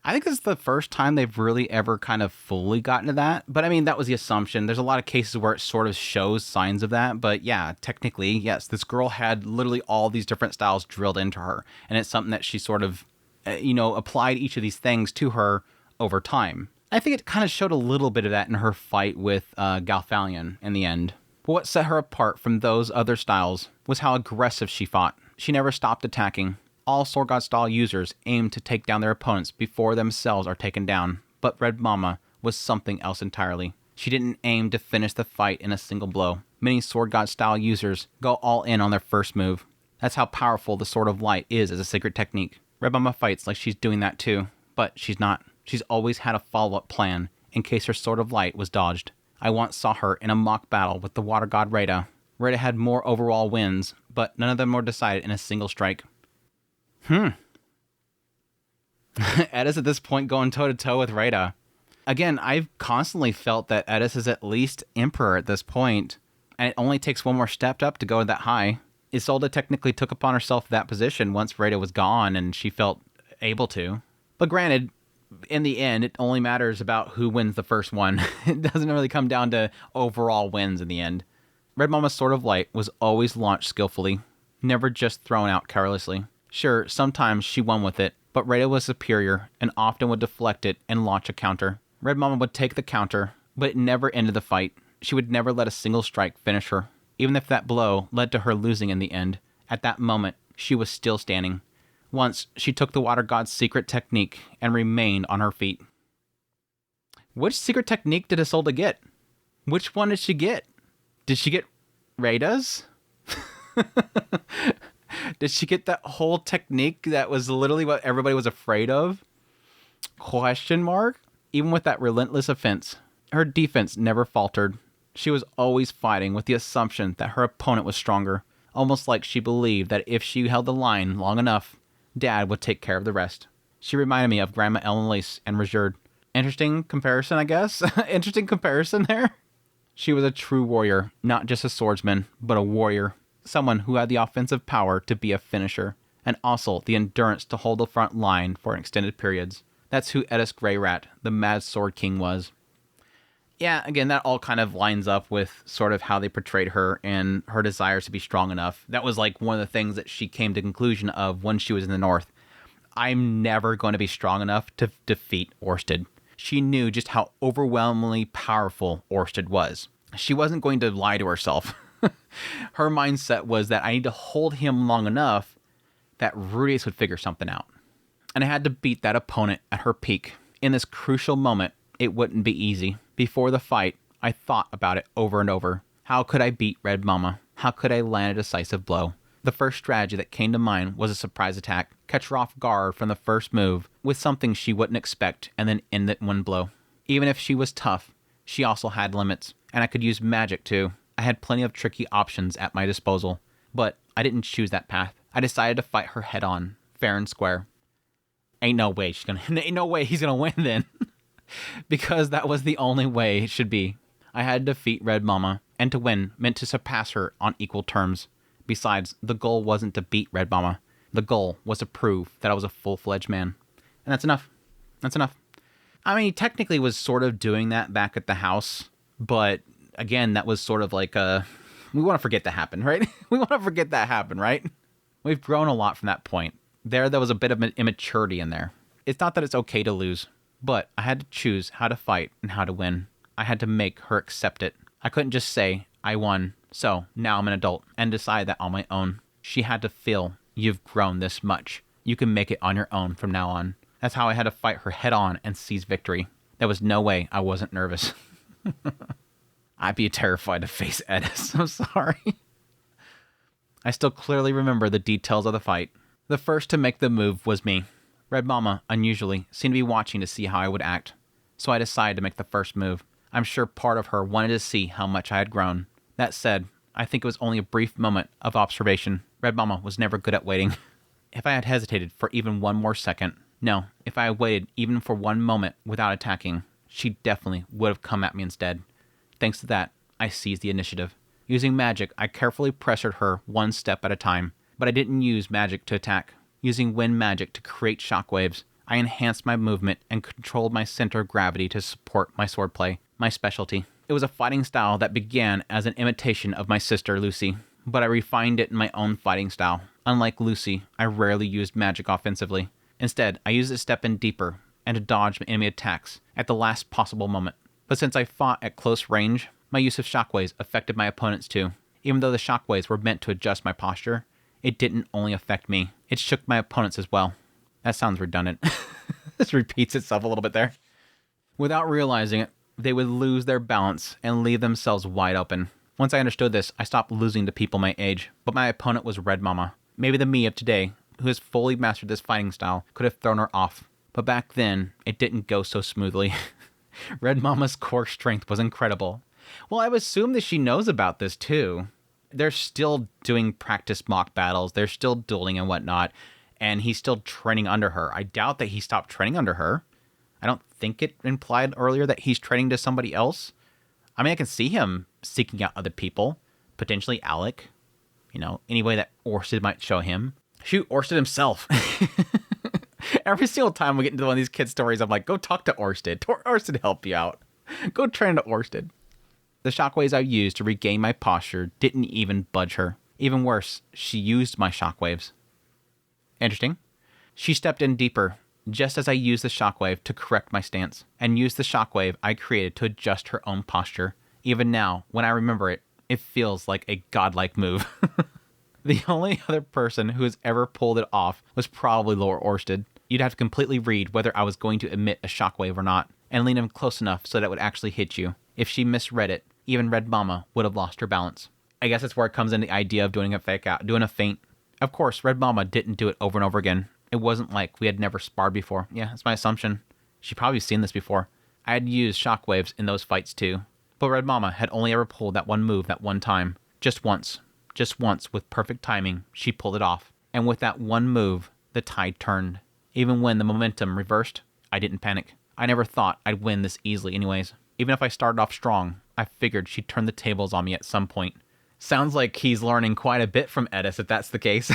I think this is the first time they've really ever kind of fully gotten to that. But I mean, that was the assumption. There's a lot of cases where it sort of shows signs of that. But yeah, technically, yes, this girl had literally all these different styles drilled into her. And it's something that she sort of, applied each of these things to her over time. I think it kind of showed a little bit of that in her fight with Galfalion in the end. But what set her apart from those other styles was how aggressive she fought. She never stopped attacking. All Sword God style users aim to take down their opponents before themselves are taken down, but Red Mama was something else entirely. She didn't aim to finish the fight in a single blow. Many Sword God style users go all in on their first move. That's how powerful the Sword of Light is as a secret technique. Red Mama fights like she's doing that too, but she's not. She's always had a follow-up plan in case her Sword of Light was dodged. I once saw her in a mock battle with the Water God Reda. Reda had more overall wins, but none of them were decided in a single strike. Edis at this point going toe-to-toe with Reda. Again, I've constantly felt that Edis is at least Emperor at this point, and it only takes one more step up to go that high. Isolde technically took upon herself that position once Reda was gone, and she felt able to. But granted, in the end, it only matters about who wins the first one. It doesn't really come down to overall wins in the end. Red Mama's Sword of Light was always launched skillfully, never just thrown out carelessly. Sure, sometimes she won with it, but Rada was superior and often would deflect it and launch a counter. Red Mama would take the counter, but it never ended the fight. She would never let a single strike finish her. Even if that blow led to her losing in the end, at that moment, she was still standing. Once, she took the Water God's secret technique and remained on her feet. Which secret technique did Isolde get? Which one did she get? Did she get Rada's? Did she get that whole technique that was literally what everybody was afraid of? Question mark? Even with that relentless offense, her defense never faltered. She was always fighting with the assumption that her opponent was stronger, almost like she believed that if she held the line long enough, Dad would take care of the rest. She reminded me of Grandma Ellen Lace and Regerd. Interesting comparison, I guess. Interesting comparison there. She was a true warrior, not just a swordsman, but a warrior. Someone who had the offensive power to be a finisher, and also the endurance to hold the front line for extended periods. That's who Eddis Greyrat, the Mad Sword King, was. Yeah, again, that all kind of lines up with sort of how they portrayed her and her desires to be strong enough. That was like one of the things that she came to the conclusion of when she was in the North. I'm never going to be strong enough to defeat Orsted. She knew just how overwhelmingly powerful Orsted was. She wasn't going to lie to herself. Her mindset was that I need to hold him long enough that Rudeus would figure something out. And I had to beat that opponent at her peak. In this crucial moment, it wouldn't be easy. Before the fight, I thought about it over and over. How could I beat Red Mama? How could I land a decisive blow? The first strategy that came to mind was a surprise attack. Catch her off guard from the first move with something she wouldn't expect and then end it in one blow. Even if she was tough, she also had limits, and I could use magic too. I had plenty of tricky options at my disposal, but I didn't choose that path. I decided to fight her head on, fair and square. Ain't no way he's gonna win then. Because that was the only way it should be. I had to defeat Red Mama, and to win meant to surpass her on equal terms. Besides, the goal wasn't to beat Red Mama. The goal was to prove that I was a full-fledged man. And that's enough. That's enough. I mean, he technically was sort of doing that back at the house, but again, that was sort of like we want to forget that happened, right? We want to forget that happened, right? We've grown a lot from that point. There was a bit of an immaturity in there. It's not that it's okay to lose, but I had to choose how to fight and how to win. I had to make her accept it. I couldn't just say, I won, so now I'm an adult, and decide that on my own. She had to feel, you've grown this much. You can make it on your own from now on. That's how I had to fight her head on and seize victory. There was no way I wasn't nervous. I'd be terrified to face Eddis. I'm sorry. I still clearly remember the details of the fight. The first to make the move was me. Red Mama, unusually, seemed to be watching to see how I would act. So I decided to make the first move. I'm sure part of her wanted to see how much I had grown. That said, I think it was only a brief moment of observation. Red Mama was never good at waiting. If I had hesitated for even one more second, no, if I had waited even for one moment without attacking, she definitely would have come at me instead. Thanks to that, I seized the initiative. Using magic, I carefully pressured her one step at a time, but I didn't use magic to attack. Using wind magic to create shockwaves, I enhanced my movement and controlled my center of gravity to support my swordplay, my specialty. It was a fighting style that began as an imitation of my sister Lucy, but I refined it in my own fighting style. Unlike Lucy, I rarely used magic offensively. Instead, I used it to step in deeper and to dodge enemy attacks at the last possible moment. But since I fought at close range, my use of shockwaves affected my opponents too. Even though the shockwaves were meant to adjust my posture, it didn't only affect me, it shook my opponents as well. That sounds redundant. This repeats itself a little bit there. Without realizing it, they would lose their balance and leave themselves wide open. Once I understood this, I stopped losing to people my age, but my opponent was Red Mama. Maybe the me of today, who has fully mastered this fighting style, could have thrown her off. But back then, it didn't go so smoothly. Red Mama's core strength was incredible. Well, I would assume that she knows about this too. They're still doing practice mock battles. They're still dueling and whatnot. And he's still training under her. I doubt that he stopped training under her. I don't think it implied earlier that he's training to somebody else. I mean, I can see him seeking out other people. Potentially Alec. You know, any way that Orsted might show him. Shoot, Orsted himself. Every single time we get into one of these kid stories, I'm like, go talk to Orsted. Orsted help you out. Go train to Orsted. The shockwaves I used to regain my posture didn't even budge her. Even worse, she used my shockwaves. Interesting. She stepped in deeper, just as I used the shockwave to correct my stance, and used the shockwave I created to adjust her own posture. Even now, when I remember it, it feels like a godlike move. The only other person who has ever pulled it off was probably Laura Orsted. You'd have to completely read whether I was going to emit a shockwave or not, and lean in close enough so that it would actually hit you. If she misread it, even Red Mama would have lost her balance. I guess that's where it comes in, the idea of doing a fake out, doing a feint. Of course, Red Mama didn't do it over and over again. It wasn't like we had never sparred before. Yeah, that's my assumption. She'd probably seen this before. I had used shockwaves in those fights too. But Red Mama had only ever pulled that one move that one time. Just once. Just once, with perfect timing, she pulled it off. And with that one move, the tide turned. Even when the momentum reversed, I didn't panic. I never thought I'd win this easily anyways. Even if I started off strong, I figured she'd turn the tables on me at some point. Sounds like he's learning quite a bit from Edis, if that's the case.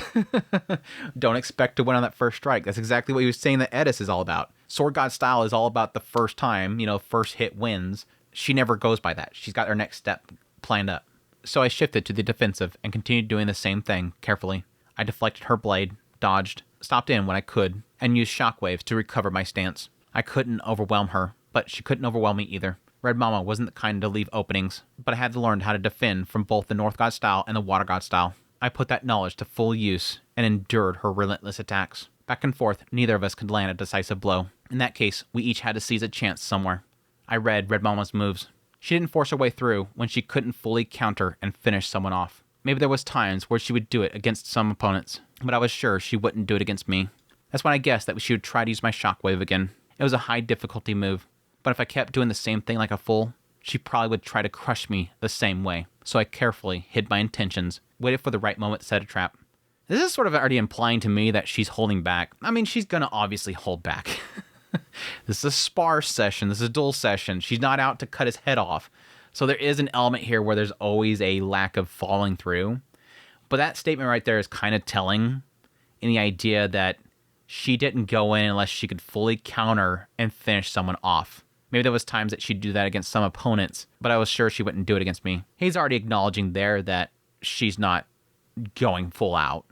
Don't expect to win on that first strike. That's exactly what he was saying that Edis is all about. Sword God style is all about the first time, first hit wins. She never goes by that. She's got her next step planned up. So I shifted to the defensive and continued doing the same thing carefully. I deflected her blade, dodged, stopped in when I could, and used shockwaves to recover my stance. I couldn't overwhelm her, but she couldn't overwhelm me either. Red Mama wasn't the kind to leave openings, but I had to learn how to defend from both the North God style and the Water God style. I put that knowledge to full use and endured her relentless attacks. Back and forth, neither of us could land a decisive blow. In that case, we each had to seize a chance somewhere. I read Red Mama's moves. She didn't force her way through when she couldn't fully counter and finish someone off. Maybe there was times where she would do it against some opponents, but I was sure she wouldn't do it against me. That's when I guessed that she would try to use my shockwave again. It was a high difficulty move, but if I kept doing the same thing like a fool, she probably would try to crush me the same way. So I carefully hid my intentions, waited for the right moment to set a trap. This is sort of already implying to me that she's holding back. I mean, she's gonna obviously hold back. This is a spar session. This is a duel session. She's not out to cut his head off. So there is an element here where there's always a lack of following through. But that statement right there is kind of telling in the idea that she didn't go in unless she could fully counter and finish someone off. Maybe there was times that she'd do that against some opponents, but I was sure she wouldn't do it against me. He's already acknowledging there that she's not going full out.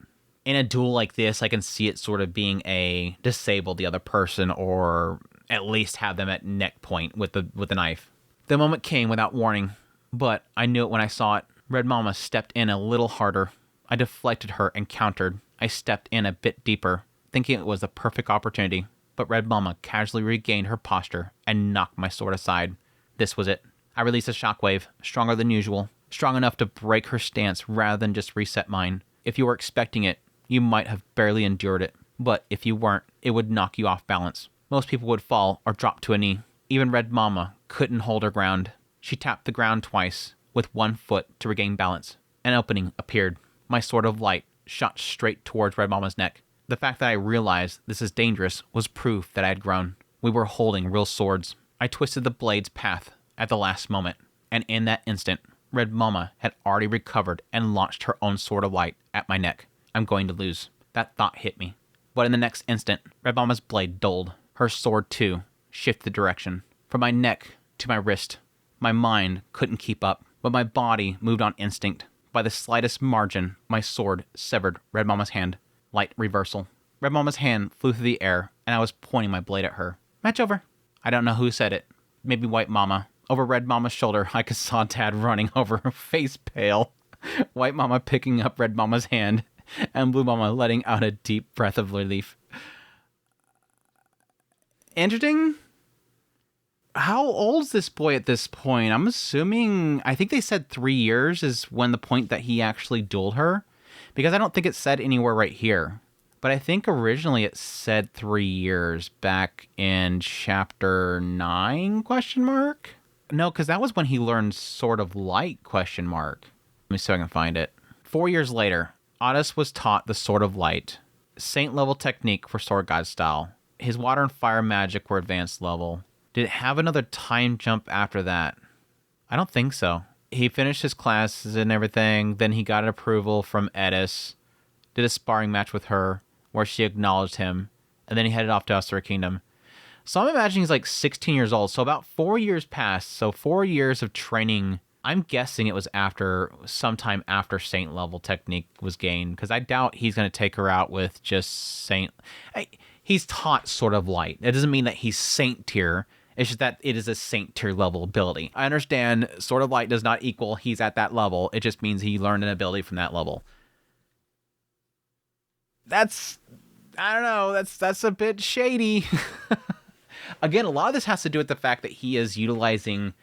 In a duel like this, I can see it sort of being a disable the other person or at least have them at neck point with the knife. The moment came without warning, but I knew it when I saw it. Red Mama stepped in a little harder. I deflected her and countered. I stepped in a bit deeper, thinking it was the perfect opportunity, but Red Mama casually regained her posture and knocked my sword aside. This was it. I released a shockwave, stronger than usual, strong enough to break her stance rather than just reset mine. If you were expecting it, you might have barely endured it, but if you weren't, it would knock you off balance. Most people would fall or drop to a knee. Even Red Mama couldn't hold her ground. She tapped the ground twice with one foot to regain balance. An opening appeared. My sword of light shot straight towards Red Mama's neck. The fact that I realized this is dangerous was proof that I had grown. We were holding real swords. I twisted the blade's path at the last moment, and in that instant, Red Mama had already recovered and launched her own sword of light at my neck. I'm going to lose. That thought hit me. But in the next instant, Red Mama's blade dulled. Her sword, too, shifted direction. From my neck to my wrist. My mind couldn't keep up, but my body moved on instinct. By the slightest margin, my sword severed Red Mama's hand. Light reversal. Red Mama's hand flew through the air, and I was pointing my blade at her. Match over. I don't know who said it. Maybe White Mama. Over Red Mama's shoulder, I saw Dad running over, face pale. White Mama picking up Red Mama's hand, and Blue Mama letting out a deep breath of relief. Interesting. How old's this boy at this point? I'm assuming, I think they said 3 years is when the point that he actually dueled her. Because I don't think it said anywhere right here. But I think originally it said 3 years back in chapter 9, question mark? No, because that was when he learned Sword of Light, question mark. Let me see if I can find it. 4 years later, Otis was taught the Sword of Light, Saint level technique for Sword God style. His water and fire magic were advanced level. Did it have another time jump after that? I don't think so. He finished his classes and everything, then he got an approval from Edis, did a sparring match with her, where she acknowledged him, and then he headed off to Asura Kingdom. So I'm imagining he's like 16 years old, so about 4 years passed, so 4 years of training I'm guessing it was sometime after Saint level technique was gained, because I doubt he's going to take her out with just Saint. He's taught Sword of Light. It doesn't mean that he's Saint tier. It's just that it is a Saint tier level ability. I understand Sword of Light does not equal he's at that level. It just means he learned an ability from that level. I don't know, that's a bit shady. Again, a lot of this has to do with the fact that he is utilizing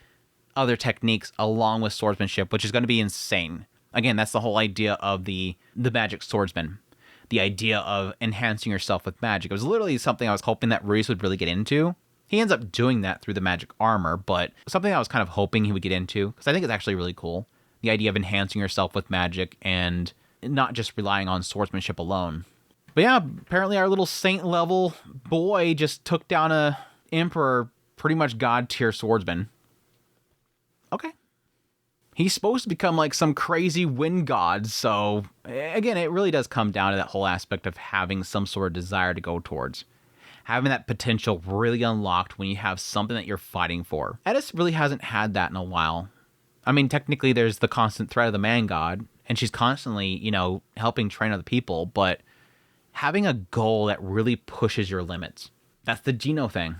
other techniques along with swordsmanship, which is going to be insane. Again, that's the whole idea of the magic swordsman. The idea of enhancing yourself with magic. It was literally something I was hoping that Reese would really get into. He ends up doing that through the magic armor, but something I was kind of hoping he would get into, because I think it's actually really cool. The idea of enhancing yourself with magic and not just relying on swordsmanship alone. But yeah, apparently our little saint level boy just took down a emperor, pretty much god tier swordsman. Okay. He's supposed to become like some crazy wind god, so again, it really does come down to that whole aspect of having some sort of desire to go towards. Having that potential really unlocked when you have something that you're fighting for. Edis really hasn't had that in a while. I mean, technically there's the constant threat of the man god, and she's constantly, helping train other people, but having a goal that really pushes your limits. That's the Geno thing.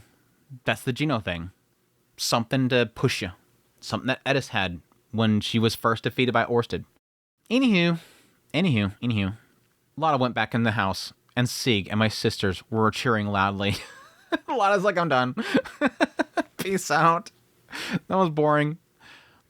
Something to push you. Something that Edis had when she was first defeated by Orsted. Anywho. Lotta went back in the house, and Sieg and my sisters were cheering loudly. Lotta's like, I'm done. Peace out. That was boring.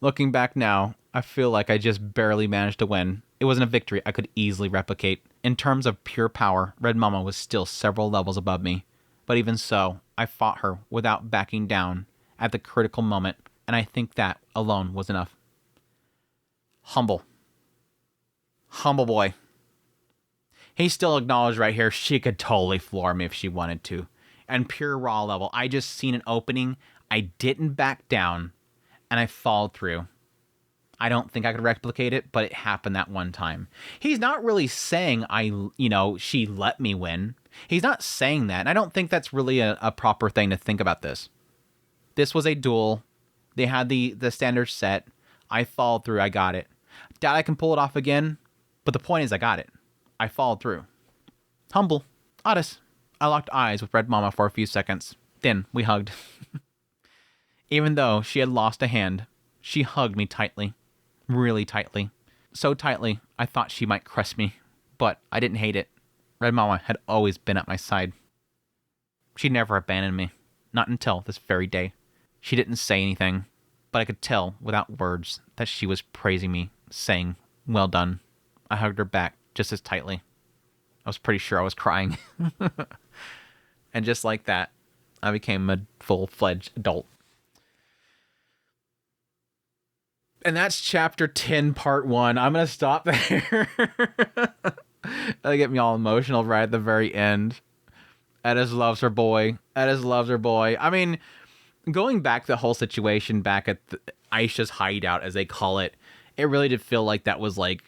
Looking back now, I feel like I just barely managed to win. It wasn't a victory I could easily replicate. In terms of pure power, Red Mama was still several levels above me. But even so, I fought her without backing down at the critical moment, and I think that alone was enough. Humble boy. He still acknowledged right here she could totally floor me if she wanted to. And pure raw level, I just seen an opening, I didn't back down, and I followed through. I don't think I could replicate it, but it happened that one time. He's not really saying she let me win. He's not saying that, and I don't think that's really a proper thing to think about this. This was a duel. They had the standard set. I followed through. I got it. Doubt I can pull it off again, but the point is I got it. I followed through. Humble. Honest. I locked eyes with Red Mama for a few seconds. Then we hugged. Even though she had lost a hand, she hugged me tightly. Really tightly. So tightly, I thought she might crush me, but I didn't hate it. Red Mama had always been at my side. She never abandoned me. Not until this very day. She didn't say anything, but I could tell without words that she was praising me, saying, well done. I hugged her back just as tightly. I was pretty sure I was crying. And just like that, I became a full-fledged adult. And that's chapter 10, part 1. I'm going to stop there. That'll get me all emotional right at the very end. Edis loves her boy. I mean, going back to the whole situation back at Aisha's hideout, as they call it, it really did feel like that was like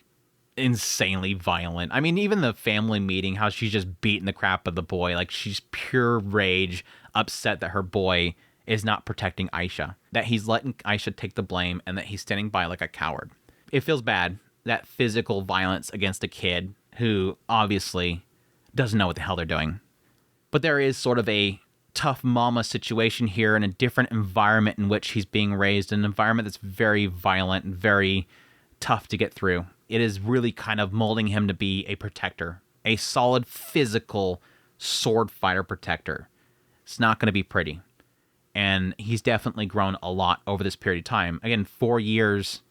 insanely violent. I mean, even the family meeting, how she's just beating the crap out of the boy. Like, she's pure rage, upset that her boy is not protecting Aisha, that he's letting Aisha take the blame, and that he's standing by like a coward. It feels bad, that physical violence against a kid who obviously doesn't know what the hell they're doing. But there is sort of a tough mama situation here in a different environment in which he's being raised, an environment that's very violent and very tough to get through. It is really kind of molding him to be a protector, a solid physical sword fighter protector. It's not going to be pretty. And he's definitely grown a lot over this period of time. Again, 4 years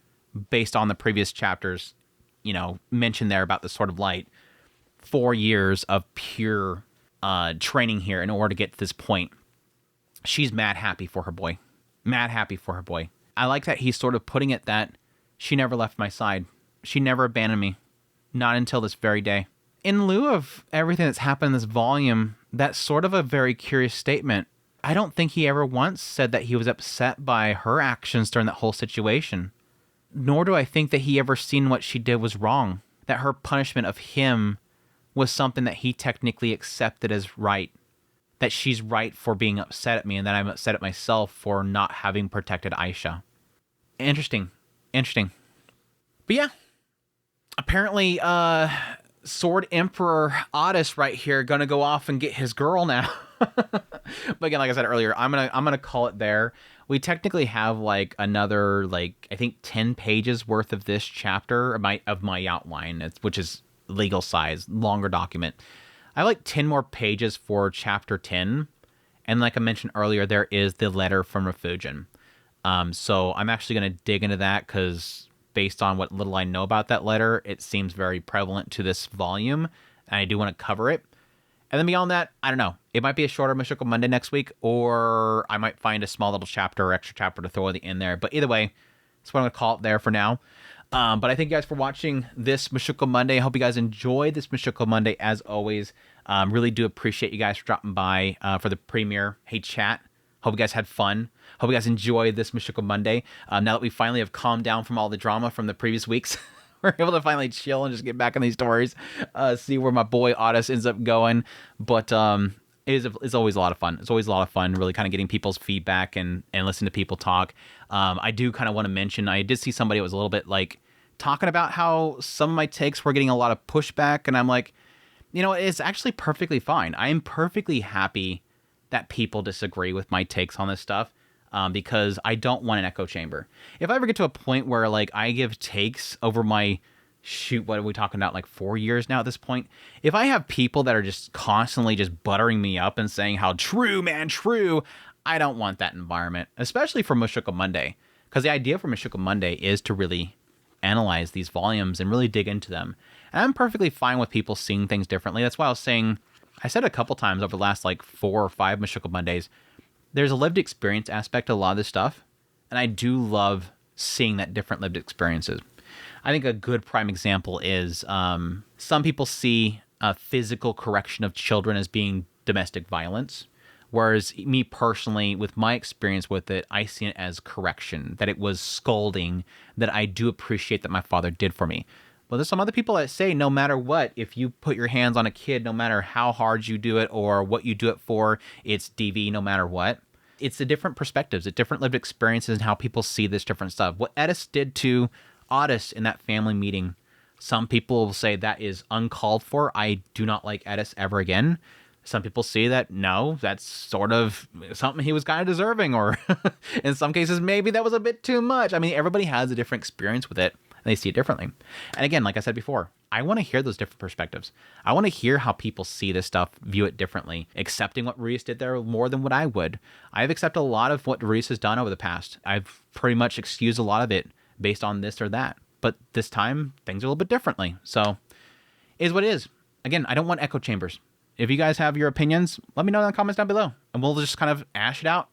based on the previous chapters, mentioned there about the Sword of Light. 4 years of pure training here in order to get to this point. She's mad happy for her boy. I like that he's sort of putting it that she never left my side. She never abandoned me. Not until this very day. In lieu of everything that's happened in this volume, that's sort of a very curious statement. I don't think he ever once said that he was upset by her actions during that whole situation. Nor do I think that he ever seen what she did was wrong. That her punishment of him was something that he technically accepted as right. That she's right for being upset at me, and that I'm upset at myself for not having protected Aisha. Interesting. Interesting. But yeah, apparently, Sword Emperor Otis right here gonna go off and get his girl now. But again, like I said earlier, I'm gonna call it there. We technically have like another like I think 10 pages worth of this chapter of my outline, which is legal size, longer document. I have like 10 more pages for chapter 10, and like I mentioned earlier, there is the letter from Refugin. So I'm actually gonna dig into that because based on what little I know about that letter, it seems very prevalent to this volume, and I do want to cover it. And then beyond that, I don't know. It might be a shorter Mushoku Monday next week, or I might find a small little chapter or extra chapter to throw in there. But either way, that's what I'm going to call it there for now. But I thank you guys for watching this Mushoku Monday. I hope you guys enjoyed this Mushoku Monday as always. Really do appreciate you guys for dropping by for the premiere. Hey, chat. Hope you guys had fun. Hope you guys enjoyed this Mushoku Monday. Now that we finally have calmed down from all the drama from the previous weeks, we're able to finally chill and just get back on these stories, see where my boy Otis ends up going. But it's always a lot of fun. It's always a lot of fun, really kind of getting people's feedback and listening to people talk. I do kind of want to mention, I did see somebody that was a little bit like talking about how some of my takes were getting a lot of pushback. And I'm like, it's actually perfectly fine. I am perfectly happy that people disagree with my takes on this stuff. Because I don't want an echo chamber. If I ever get to a point where like I give takes over my what are we talking about, like 4 years now at this point? If I have people that are just constantly just buttering me up and saying how true, man, true, I don't want that environment, especially for Mushoku Monday. Because the idea for Mushoku Monday is to really analyze these volumes and really dig into them. And I'm perfectly fine with people seeing things differently. That's why I was saying, I said a couple times over the last like 4 or 5 Mushoku Mondays, there's a lived experience aspect to a lot of this stuff, and I do love seeing that different lived experiences. I think a good prime example is some people see physical correction of children as being domestic violence, whereas me personally, with my experience with it, I see it as correction, that it was scolding, that I do appreciate that my father did for me. But there's some other people that say no matter what, if you put your hands on a kid, no matter how hard you do it or what you do it for, it's DV no matter what. It's the different perspectives, the different lived experiences, and how people see this different stuff. What Edis did to Otis in that family meeting, some people will say that is uncalled for. I do not like Edis ever again. Some people see that, no, that's sort of something he was kind of deserving, or in some cases, maybe that was a bit too much. I mean, everybody has a different experience with it. They see it differently. And again, like I said before, I want to hear those different perspectives. I want to hear how people see this stuff, view it differently, accepting what Ruiz did there more than what I would. I've accepted a lot of what Ruiz has done over the past. I've pretty much excused a lot of it based on this or that. But this time, things are a little bit differently. So, it is what it is. Again, I don't want echo chambers. If you guys have your opinions, let me know in the comments down below. And we'll just kind of ash it out,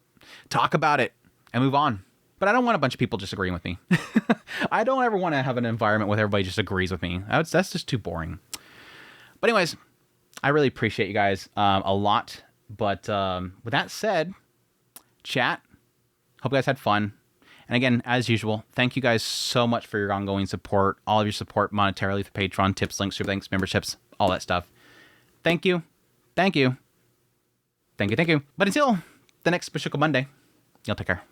talk about it, and move on. But I don't want a bunch of people disagreeing with me. I don't ever want to have an environment where everybody just agrees with me. That's just too boring. But anyways, I really appreciate you guys a lot. But with that said, chat, hope you guys had fun. And again, as usual, thank you guys so much for your ongoing support, all of your support monetarily through Patreon, tips, links, super thanks, memberships, all that stuff. Thank you. Thank you. Thank you. Thank you. But until the next Mushoku Monday, y'all take care.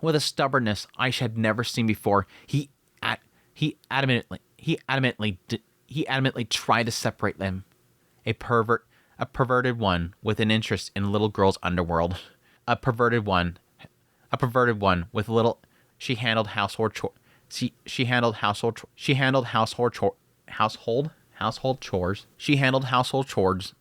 With a stubbornness Aisha had never seen before, he adamantly tried to separate them. A perverted one with an interest in little girls' underworld. A perverted one with little. She handled household chores. She handled household chores. She handled household chores